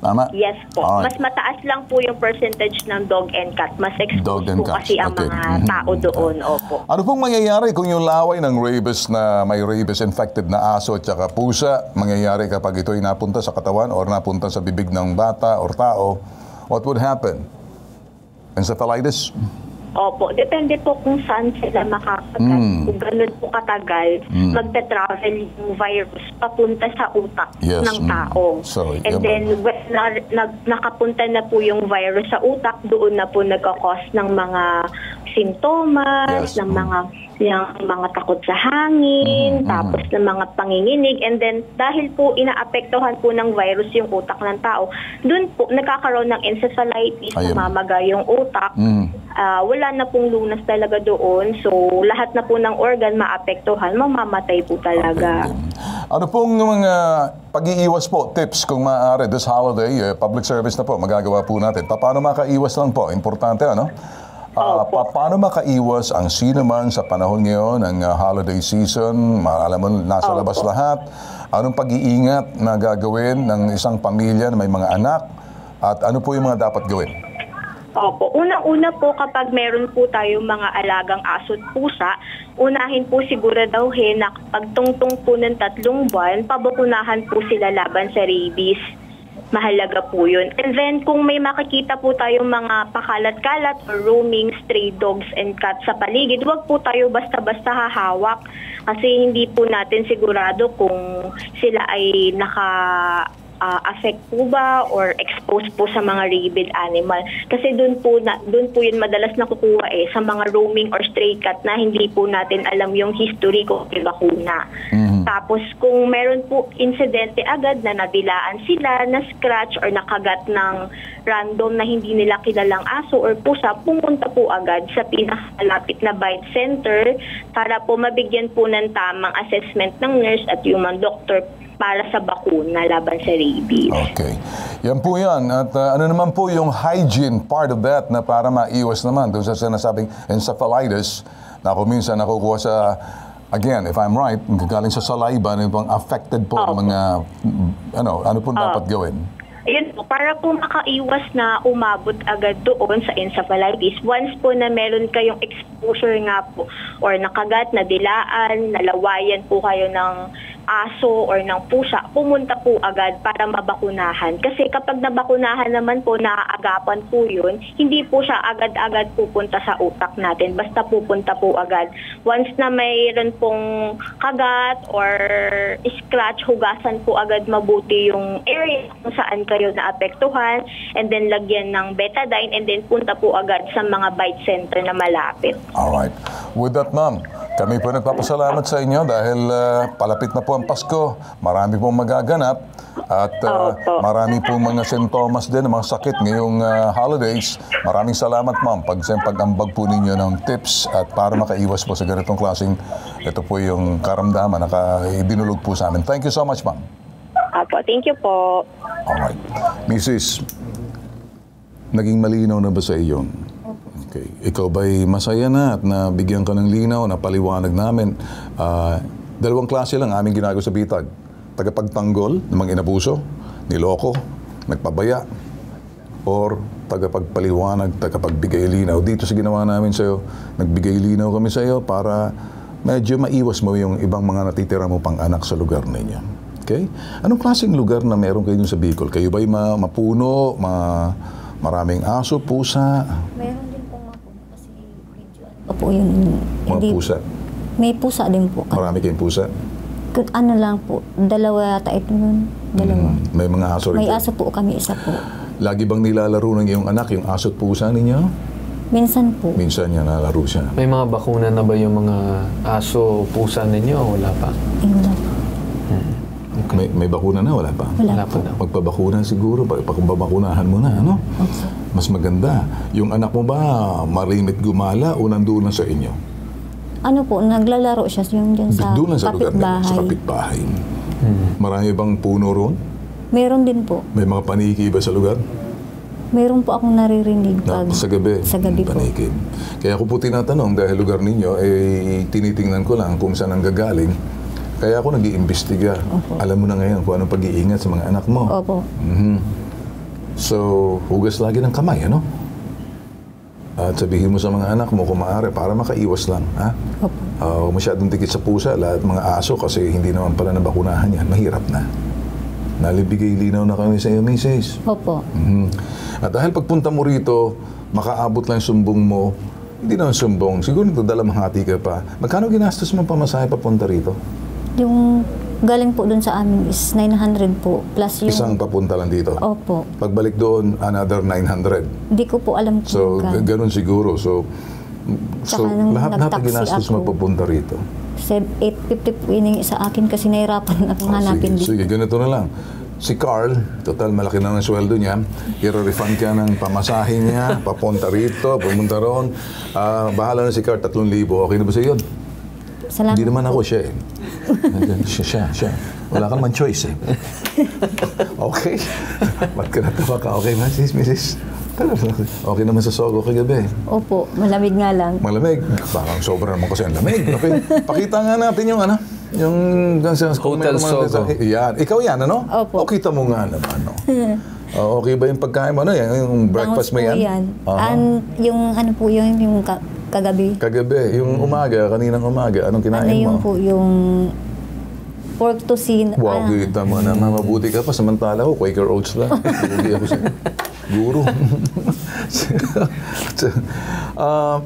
Tama? Yes po. Mas mataas lang po yung percentage ng dog and cat. Mas exposed po kasi ang mga tao doon. Opo. Ano pong mangyayari kung yung laway ng rabies na may rabies infected na aso at saka pusa, mangyayari kapag ito'y napunta sa katawan or napunta sa bibig ng bata or tao, what would happen? Encephalitis? Opo, depende po kung saan sila makakagat. Kung ganun po katagal, magta-travel yung virus papunta sa utak ng tao. And then, when nakapunta na po yung virus sa utak, doon na po nagkakos ng mga sintomas, ng mga takot sa hangin, tapos ng mga panginginig. And then, dahil po inaapektuhan po ng virus yung utak ng tao, doon po nagkakaroon ng encephalitis, namamaga yung utak. Wala na pong lunas talaga doon. So, lahat na po ng organ maapektuhan, mamamatay po talaga. Ano pong mga pag-iiwas po, tips kung maaari this holiday, public service na po, magagawa po natin. Paano makaiwas lang po? Importante, ano? Paano makaiwas ang sino man sa panahon ngayon ng holiday season? Alam mo, nasa labas lahat. Anong pag-iingat na gagawin ng isang pamilya na may mga anak? At ano po yung mga dapat gawin? Opo. Una-una po kapag meron po tayong mga alagang aso at pusa, unahin po siguraduhin na pagtungtong po ng 3 buwan, pabakunahan po sila laban sa rabies. Mahalaga po yun. And then kung may makikita po tayong mga pakalat-kalat or roaming stray dogs and cats sa paligid, huwag po tayo basta-basta hahawak kasi hindi po natin sigurado kung sila ay affect po ba or exposed po sa mga rabid animal. Kasi doon po yun madalas nakukuha sa mga roaming or stray cat na hindi po natin alam yung history kung may bakuna. Tapos kung meron po insidente agad na nabilaan sila, na scratch or nakagat ng random na hindi nila kilalang aso or pusa, pumunta po agad sa pinakamalapit na bite center para po mabigyan po ng tamang assessment ng nurse at human doctor para sa bakuna laban sa rabies. Okay. Yan po yan. At ano naman po yung hygiene part of that na para maiwas naman doon sa sinasabing encephalitis na kung minsan nakukuha sa, again, if I'm right, galing sa saliva, ano pang affected po mga, ano po dapat gawin? Ayun po, para po makaiwas na umabot agad doon sa encephalitis, once po na meron kayong exposure nga po or nakagat, nadilaan, nalawayan po kayo ng aso or ng pusa, pumunta po agad para mabakunahan. Kasi kapag nabakunahan naman po, naaagapan po yun, hindi po siya agad-agad pupunta sa utak natin. Basta pupunta po agad. Once na mayroon pong kagat or scratch, hugasan po agad mabuti yung area kung saan kayo naapektuhan, and then lagyan ng betadine, and then punta po agad sa mga bite center na malapit. Alright. With that, ma'am, kami po nagpapasalamat sa inyo dahil palapit na po ang Pasko. Marami pong magaganap at marami pong mga sintomas din, mga sakit ngayong holidays. Maraming salamat, ma'am, pag-ambag po ninyo ng tips at para makaiwas po sa ganitong klaseng, ito po yung karamdaman na ibinulog po sa amin. Thank you so much, ma'am. Apo, thank you po. Alright. Mrs., naging malinaw na ba sa iyo? Okay. Ikaw ba'y masaya na at nabigyan ka ng linaw, napaliwanag namin? Dalawang klase lang aming ginagawa sa bitag. Tagapagtanggol ng mga inabuso, niloko, nagpabaya, or tagapagpaliwanag, tagapagbigay linaw. Dito sa ginawa namin sa iyo, nagbigay linaw kami sa iyo para medyo maiwas mo yung ibang mga natitira mo pang anak sa lugar ninyo. Okay? Anong klaseng lugar na meron kayo sa Bicol? Kayo ba'y mapuno, maraming aso, pusa? Meron din pong mapuno kasi medyo po yun. Mga pusa? May pusa din po. Marami kayong pusa? Ano lang po, dalawa yata ito nun. Dalawa. May mga aso rin? May aso po kami, isa po. Lagi bang nilalaro ng iyong anak yung aso at pusa ninyo? Minsan po. Minsan niya nalaro siya. May mga bakuna na ba yung mga aso, pusa ninyo o wala pa? Wala pa. Okay. May bakuna na, wala pa? Wala po. Magpabakuna siguro, pagbabakunahan mo na, ano? Okay. Mas maganda. Yung anak mo ba malimit gumala o nandun na sa inyo? Ano po, naglalaro siya yung dyan sa doon lang sa lugar kapitbahay. sa kapitbahay. Marami bang puno roon? Meron din po. May mga paniki ba sa lugar? Meron po akong naririnig pag Sa gabi? Sa gabi po. Paniki. Kaya ako po tinatanong dahil lugar ninyo, tinitingnan ko lang kung saan ang gagaling. Kaya ako nag-iimbestiga. Alam mo na ngayon kung anong pag-iingat sa mga anak mo. Opo. So, hugas lagi ng kamay, ano? At sabihin mo sa mga anak mo kung maaari para makaiwas lang, ha? Opo. Masyadong dikit sa pusa, lahat mga aso kasi hindi naman pala nabakunahan yan. Mahirap na. Nalibigay linaw na kami sa iyo, Mrs. Opo. At dahil pagpunta mo rito, makaabot lang yung sumbong mo, hindi naman sumbong, siguro nagdadalamhati ka pa. Magkano ginastos mo pamasahe papunta rito? Yung galing po dun sa amin is 900 po. Plus yung... Isang papunta lang dito? Opo. Pagbalik doon, another 900? Hindi ko po alam kung So, ganun siguro. So lahat na ginastos mo papunta rito? 850 po yun sa akin kasi nahirapan akong hanapin dito. Sige, ganito na lang. Si Carl, total malaki na ng sweldo niya, i-refund ka ng pamasahe niya, papunta rito, pumunta roon. Bahala na si Carl, 3,000. Okay na ba sa iyo? Salamat. Hindi naman ako siya eh. Siya. Wala ka naman choice eh. Okay. Ba't ka natawa ka? Okay, Mrs. Okay naman sa Sogo kagabi. Opo, malamig nga lang. Malamig? Parang sobra naman kasi ang lamig. Okay. Pakita nga natin yung ano. Yung Hotel Sogo. Yan. Ikaw yan, ano? Opo. O kita mo nga naman, no? Okay ba yung pagkain mo? Ano yan? Yung breakfast mo yan? Yung ano po yun, yung kagabi. Kagabi. Yung umaga, kaninang umaga, anong kinain mo? Ano yung po, yung pork tosin. Wow, kita mo na. Mabuti ka pa. Samantala ko, Quaker Oats lang. Hindi ako sa guru.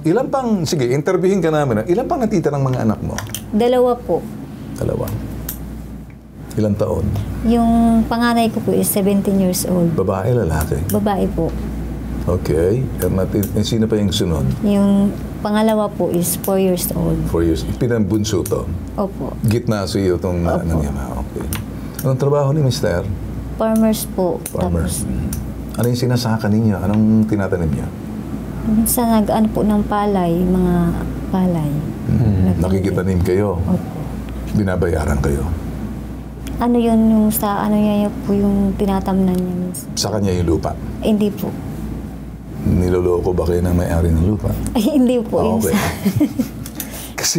Ilan pang, sige, interviewin ka namin. Ilan pang natitirang mga anak mo? 2 po. 2. Ilang taon? Yung panganay ko po is 17 years old. Babae, lalaki? Babae po. Okay. Sino pa yung sunod? Yung pangalawa po is 4 years old. 4 years. Pinambunso to? Opo. Gitna sa iyo itong nangyama. Okay. Anong trabaho ni Mr.? Farmers po. Farmers. Ano yung sinasaka ninyo? Anong tinatanim niyo? Minsan nag-ano po ng palay, mga palay. Nakikitanim kayo? Opo. Binabayaran kayo? Ano yun yung sa ano niya po yung tinatamnan niya minsan? Sa kanya yung lupa? Hindi po. Niloloko ba kayo ng may-ari ng lupa? Ay, hindi po. Okay. kasi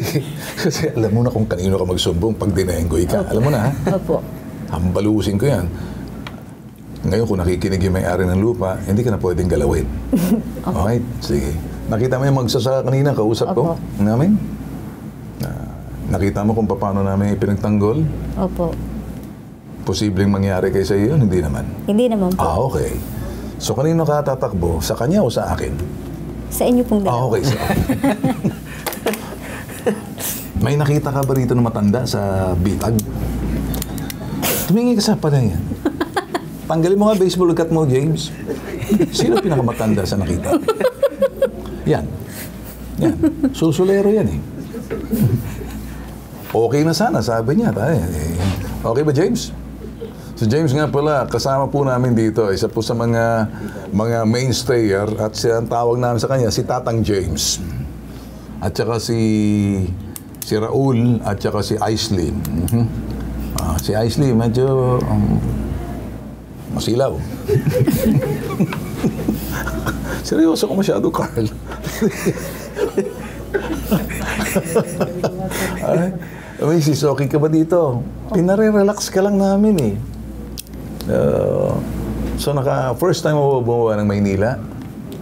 alam mo na kung kanino ka magsumbong pag dinenggoy ka. Opo. Alam mo na, ha? Opo. Hambalusin ko yan. Ngayon, kung nakikinig yung may-ari ng lupa, hindi ka na pwedeng galawin. Okay? Sige. Nakita mo yung magsasaka kanina, kausap ko namin? Nakita mo kung paano namin ipinagtanggol? Opo. Posibleng mangyari kay sa iyo? Hindi naman. Hindi naman po. Okay. So, kanino ka tatakbo? Sa kanya o sa akin? Sa inyo pong dalawa. Okay. May nakita ka ba rito na matanda sa bitag? Tumingin ka sa panay yan. Tanggalin mo nga baseball cut mo, James. Sino pinakamatanda sa nakita? Yan. Sulsulero yan eh. Okay na sana, sabi niya. Okay ba, James? So James nga pala, kasama po namin dito, isa po sa mga mainstayer at siya ang tawag namin sa kanya, si Tatang James. At saka si Raul at saka si Aislinn. Si Aislinn medyo masilaw. Seryoso ko masyado, Carl. Mrs., okay ka ba dito? Pinare-relax ka lang namin eh. So, first time mo bumaba ng Maynila?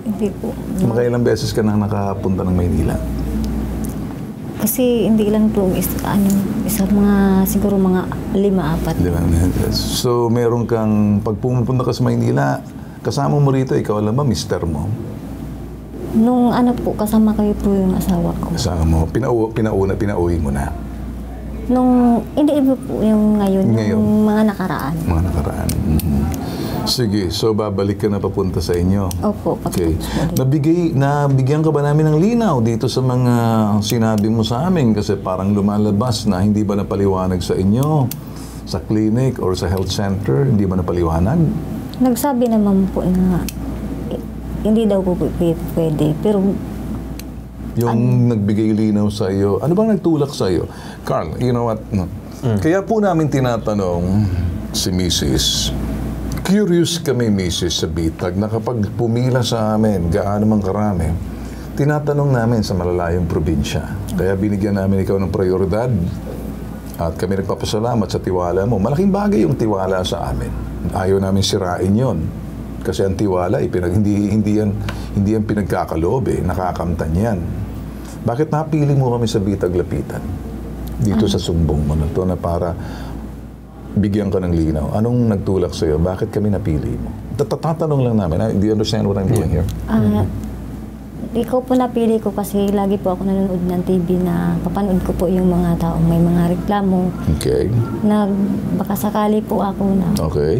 Hindi po. Makailang beses ka nang nakapunta ng Maynila? Kasi hindi lang po, siguro mga 5-4. So, meron kang, pag pumunta ka sa Maynila, kasama mo rito, ikaw alam ba, mister mo? Nung kasama kayo po yung asawa ko. Kasama mo, pinauwi mo na? Hindi iba po yung ngayon, yung mga nakaraan. Mga nakaraan. Sige, so babalik ka na papunta sa inyo. Opo. Okay. Nabigyan ka ba namin ng linaw dito sa mga sinabi mo sa amin? Kasi parang lumalabas na hindi ba napaliwanag sa inyo? Sa clinic or sa health center, hindi ba napaliwanag? Nagsabi naman po na hindi daw po pwede. Pero yung nagbigay linaw sa iyo, ano bang nagtulak sa iyo? Carl, you know what? Kaya po namin tinatanong si Mrs. Curious kami, Mrs. sa bitag, na kapag pumila sa amin, gaano mang karami, tinatanong namin sa malalayong probinsya. Kaya binigyan namin ikaw ng prioridad at kami nagpapasalamat sa tiwala mo. Malaking bagay yung tiwala sa amin. Ayaw namin sirain yon. Kasi ang tiwala, hindi yan pinagkakaloob eh. Nakakamtan yan. Bakit napili mo kami sa bitag lapitan? Dito sa sumbong mo na to na para bigyan ka ng linaw. Anong nagtulak sa'yo? Bakit kami napili mo? Tatanong lang namin. Do you understand what I'm doing here? Ikaw po napili ko kasi lagi po ako nanonood ng TV na papanood ko po yung mga taong may mga reklamo. Okay. Baka sakali po ako na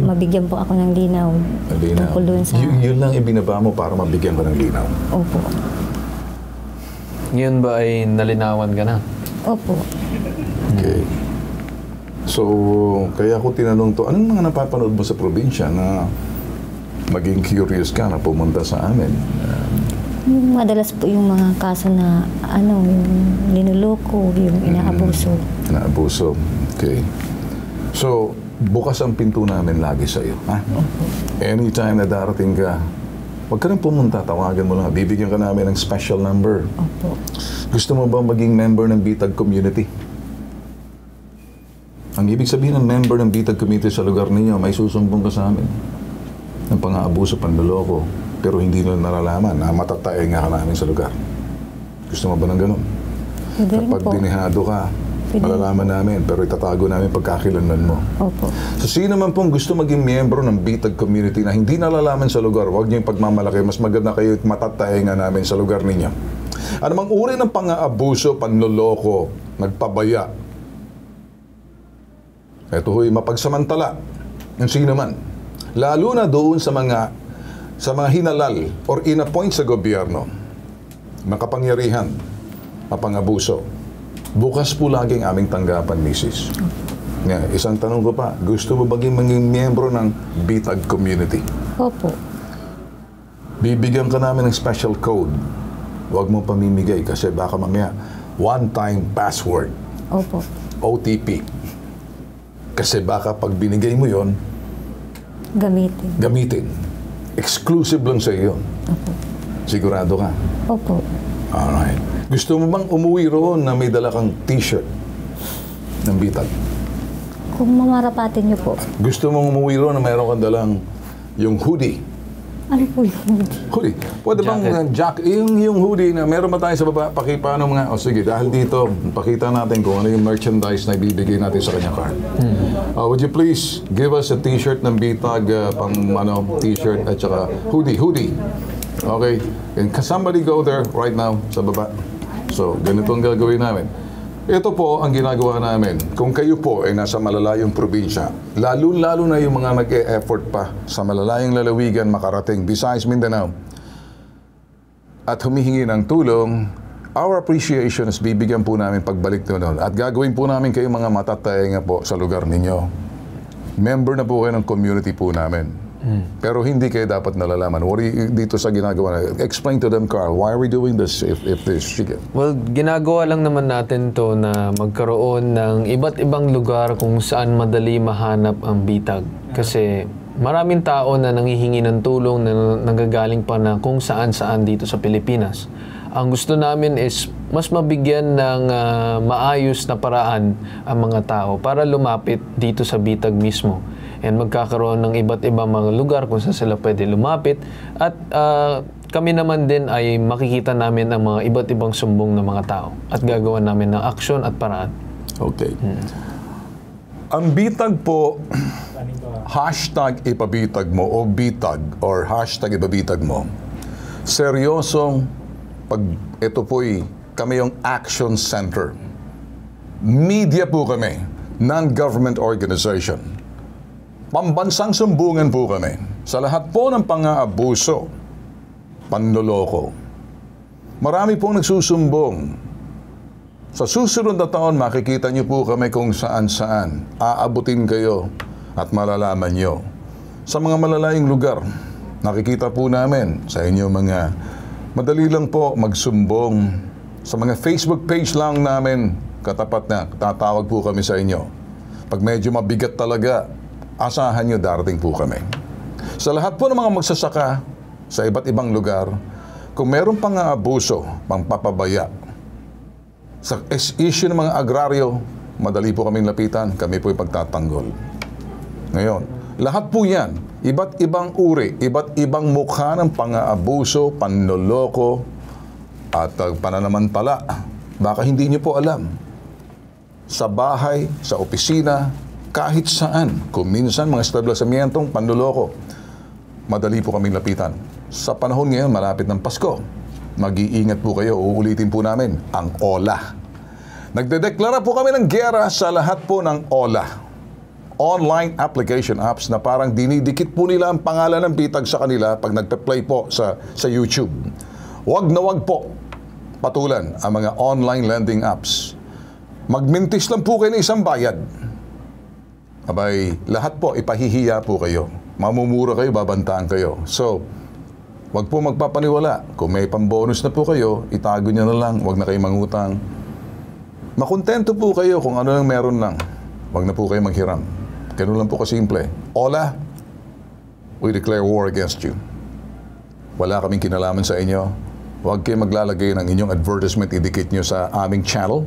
mabigyan po ako ng linaw. Tungkol doon sa... Yun lang ibinaba mo para mabigyan ka ng linaw? Opo. Ngayon ba ay nalinawan ka na? Opo. Okay. So, kaya ako tinanong to, anong mga napapanood mo sa probinsya na maging curious ka na pumunta sa amin? Madalas po yung mga kaso na yung linuloko, yung inaabuso. Inaabuso. Okay. So, bukas ang pinto namin lagi sa iyo. Ha? Anytime na darating ka, huwag ka nang pumunta, tawagan mo lang. Bibigyan ka namin ng special number. Opo. Gusto mo ba maging member ng Bitag Community? Ang ibig sabihin ng member ng Bitag Community sa lugar ninyo, may susumbong ka sa amin ng pang-aabuso, panloloko, pero hindi nyo naralaman na matatae nga ka namin sa lugar. Gusto mo ba ng ganun? Kapag dinihado ka, malalaman namin, pero itatago namin pagkakilanlan mo. Opo. So, sino man pong gusto maging miyembro ng Bitag Community na hindi nalalaman sa lugar, huwag niyo yung pagmamalaki, mas maganda kayo matatae nga namin sa lugar ninyo. Anumang uri ng pang-aabuso, panloloko, nagpabaya, Ito ho'y mapagsamantala ng sino man. Lalo na doon sa mga hinalal or inappoint sa gobyerno. Makapangyarihan, mapangabuso. Bukas po laging aming tanggapan, Mrs. Isang tanong ko pa, gusto mo maging miyembro ng Bitag community? Opo. Bibigyan ka namin ng special code. Huwag mo pamimigay kasi baka mamaya one-time password. Opo. OTP. Kasi baka pag binigay mo yon, gamitin. Exclusive lang sa iyo. Opo. Sigurado ka? Opo. Alright. Gusto mo bang umuwi roon na may dala kang t-shirt ng Bitag? Kung mamarapatin niyo po. Gusto mong umuwi roon na mayroon kang dalang yung hoodie? Ano po yung hoodie? Pwede bang yung hoodie na meron ba tayo sa baba? Paano mga, sige, dahil dito, pakita natin kung ano yung merchandise na ibibigay natin sa kanya card. Would you please give us a t-shirt ng Bitag, t-shirt at saka hoodie. Okay? And somebody go there right now sa baba. So, ganito ang gagawin namin. Ito po ang ginagawa namin. Kung kayo po ay nasa malalayong probinsya, lalo-lalo na yung mga nag-e-effort pa sa malalayong lalawigan makarating, besides Mindanao, at humihingi ng tulong, our appreciation is bibigyan po namin pagbalik doon. At gagawin po namin kayo mga matataenga po sa lugar ninyo. Member na po kayo ng community po namin. Pero hindi kayo dapat nalalaman. Dito sa ginagawa na, explain to them, Carl, why are we doing this if this? Sige. Well, ginagawa lang naman natin to na magkaroon ng iba't ibang lugar kung saan madali mahanap ang Bitag. Kasi maraming tao na nanghihingi ng tulong na nanggagaling pa na kung saan-saan dito sa Pilipinas. Ang gusto namin is mas mabigyan ng maayos na paraan ang mga tao para lumapit dito sa Bitag mismo. And magkakaroon ng iba't ibang mga lugar kung saan sila pwede lumapit. At kami naman din ay makikita namin ang mga iba't ibang sumbong ng mga tao. At gagawa namin ng aksyon at paraan. Okay. Ang Bitag po, hashtag ipabitag mo o Bitag or hashtag ipabitag mo. Seryosong pag ito po'y kami yung action center. Media po kami, non-government organization. Pambansang sumbungan po kami sa lahat po ng pang-aabuso, panloloko. Marami pong nagsusumbong. Sa susunod na taon, makikita niyo po kami kung saan-saan. Aabutin kayo at malalaman niyo. Sa mga malalayong lugar, nakikita po namin sa inyo mga madali lang po magsumbong. Sa mga Facebook page lang namin, katapat na, tatawag po kami sa inyo. Pag medyo mabigat talaga, asahan nyo, darating po kami. Sa lahat po ng mga magsasaka sa iba't ibang lugar, kung meron pang abuso, pangpapabaya, sa issue ng mga agraryo, madali po kaming lapitan, kami po ipagtatanggol. Ngayon, lahat po yan, iba't ibang uri, iba't ibang mukha ng pang-aabuso, panloloko, at pananamantala. Baka hindi nyo po alam. Sa bahay, sa opisina, kahit saan, kung minsan mga establishmentong panloloko, madali po kaming lapitan. Sa panahon ngayon, malapit ng Pasko, mag-iingat po kayo, uulitin po namin, ang OLA. Nagdedeklara po kami ng giyera sa lahat po ng OLA. Online application apps na parang dinidikit po nila ang pangalan ng Bitag sa kanila pag nagpe-play po sa YouTube. Wag na wag po patulan ang mga online lending apps. Magmintis lang po kayo ng isang bayad. Abay, lahat po, ipahihiya po kayo. Mamumura kayo, babantaan kayo. So, wag po magpapaniwala. Kung may pambonus na po kayo, itago nyo na lang. Wag na kayo mangutang. Makontento po kayo kung ano lang meron lang. Wag na po kayo maghiram. Ganun lang po kasimple. OLA, we declare war against you. Wala kaming kinalaman sa inyo. Huwag kayo maglalagay ng inyong advertisement, idikit nyo sa aming channel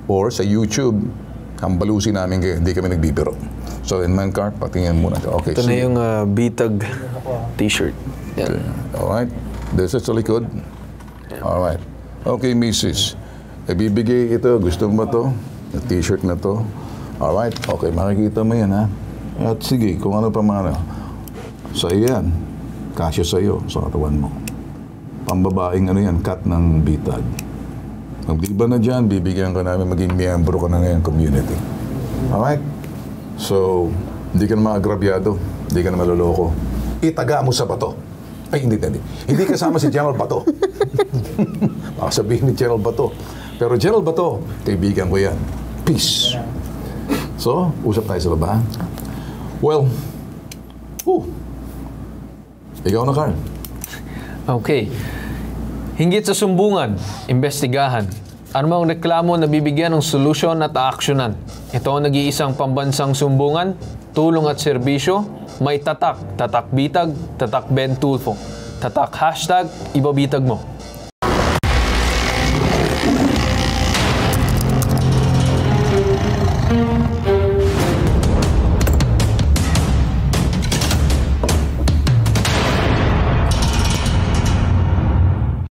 or sa YouTube. Hambalusin namin kayo, hindi kami nagbibiro. So, in my car, patingin muna. Okay, ito na yung Bitag t-shirt. Yeah. Alright. This is sa likod. Alright. Okay, Mrs. Ibibigay ito. Gusto mo ba ito? Yung t-shirt na to. Alright. Okay, makikita mo yan, ha? At sige, kung ano pa mga sa iyan, kasya sa iyo, sa katawan mo. Pambabaeng ano yan, cut ng Bitag. Pag di ba na dyan, bibigyan ka namin maging miyembro ka na ngayon community. Alright? So, hindi ka naman agrabyado, hindi ka naman maloloko. Itaga mo sa bato. Ay, hindi. Hindi kasama si General Bato. Baka sabihin ni General Bato. Pero General Bato, kaibigan ko yan. Peace. So, usap tayo sa baba. Well, ikaw na, Carl. Okay. Hinggit sa sumbungan, imbestigahan. Anumang reklamo na bibigyan ng solusyon at aaksyonan. Ito ang nag-iisang pambansang sumbungan, tulong at serbisyo, may tatak bitag, tatak Ben Tulfo. Tatak #ibabitag mo.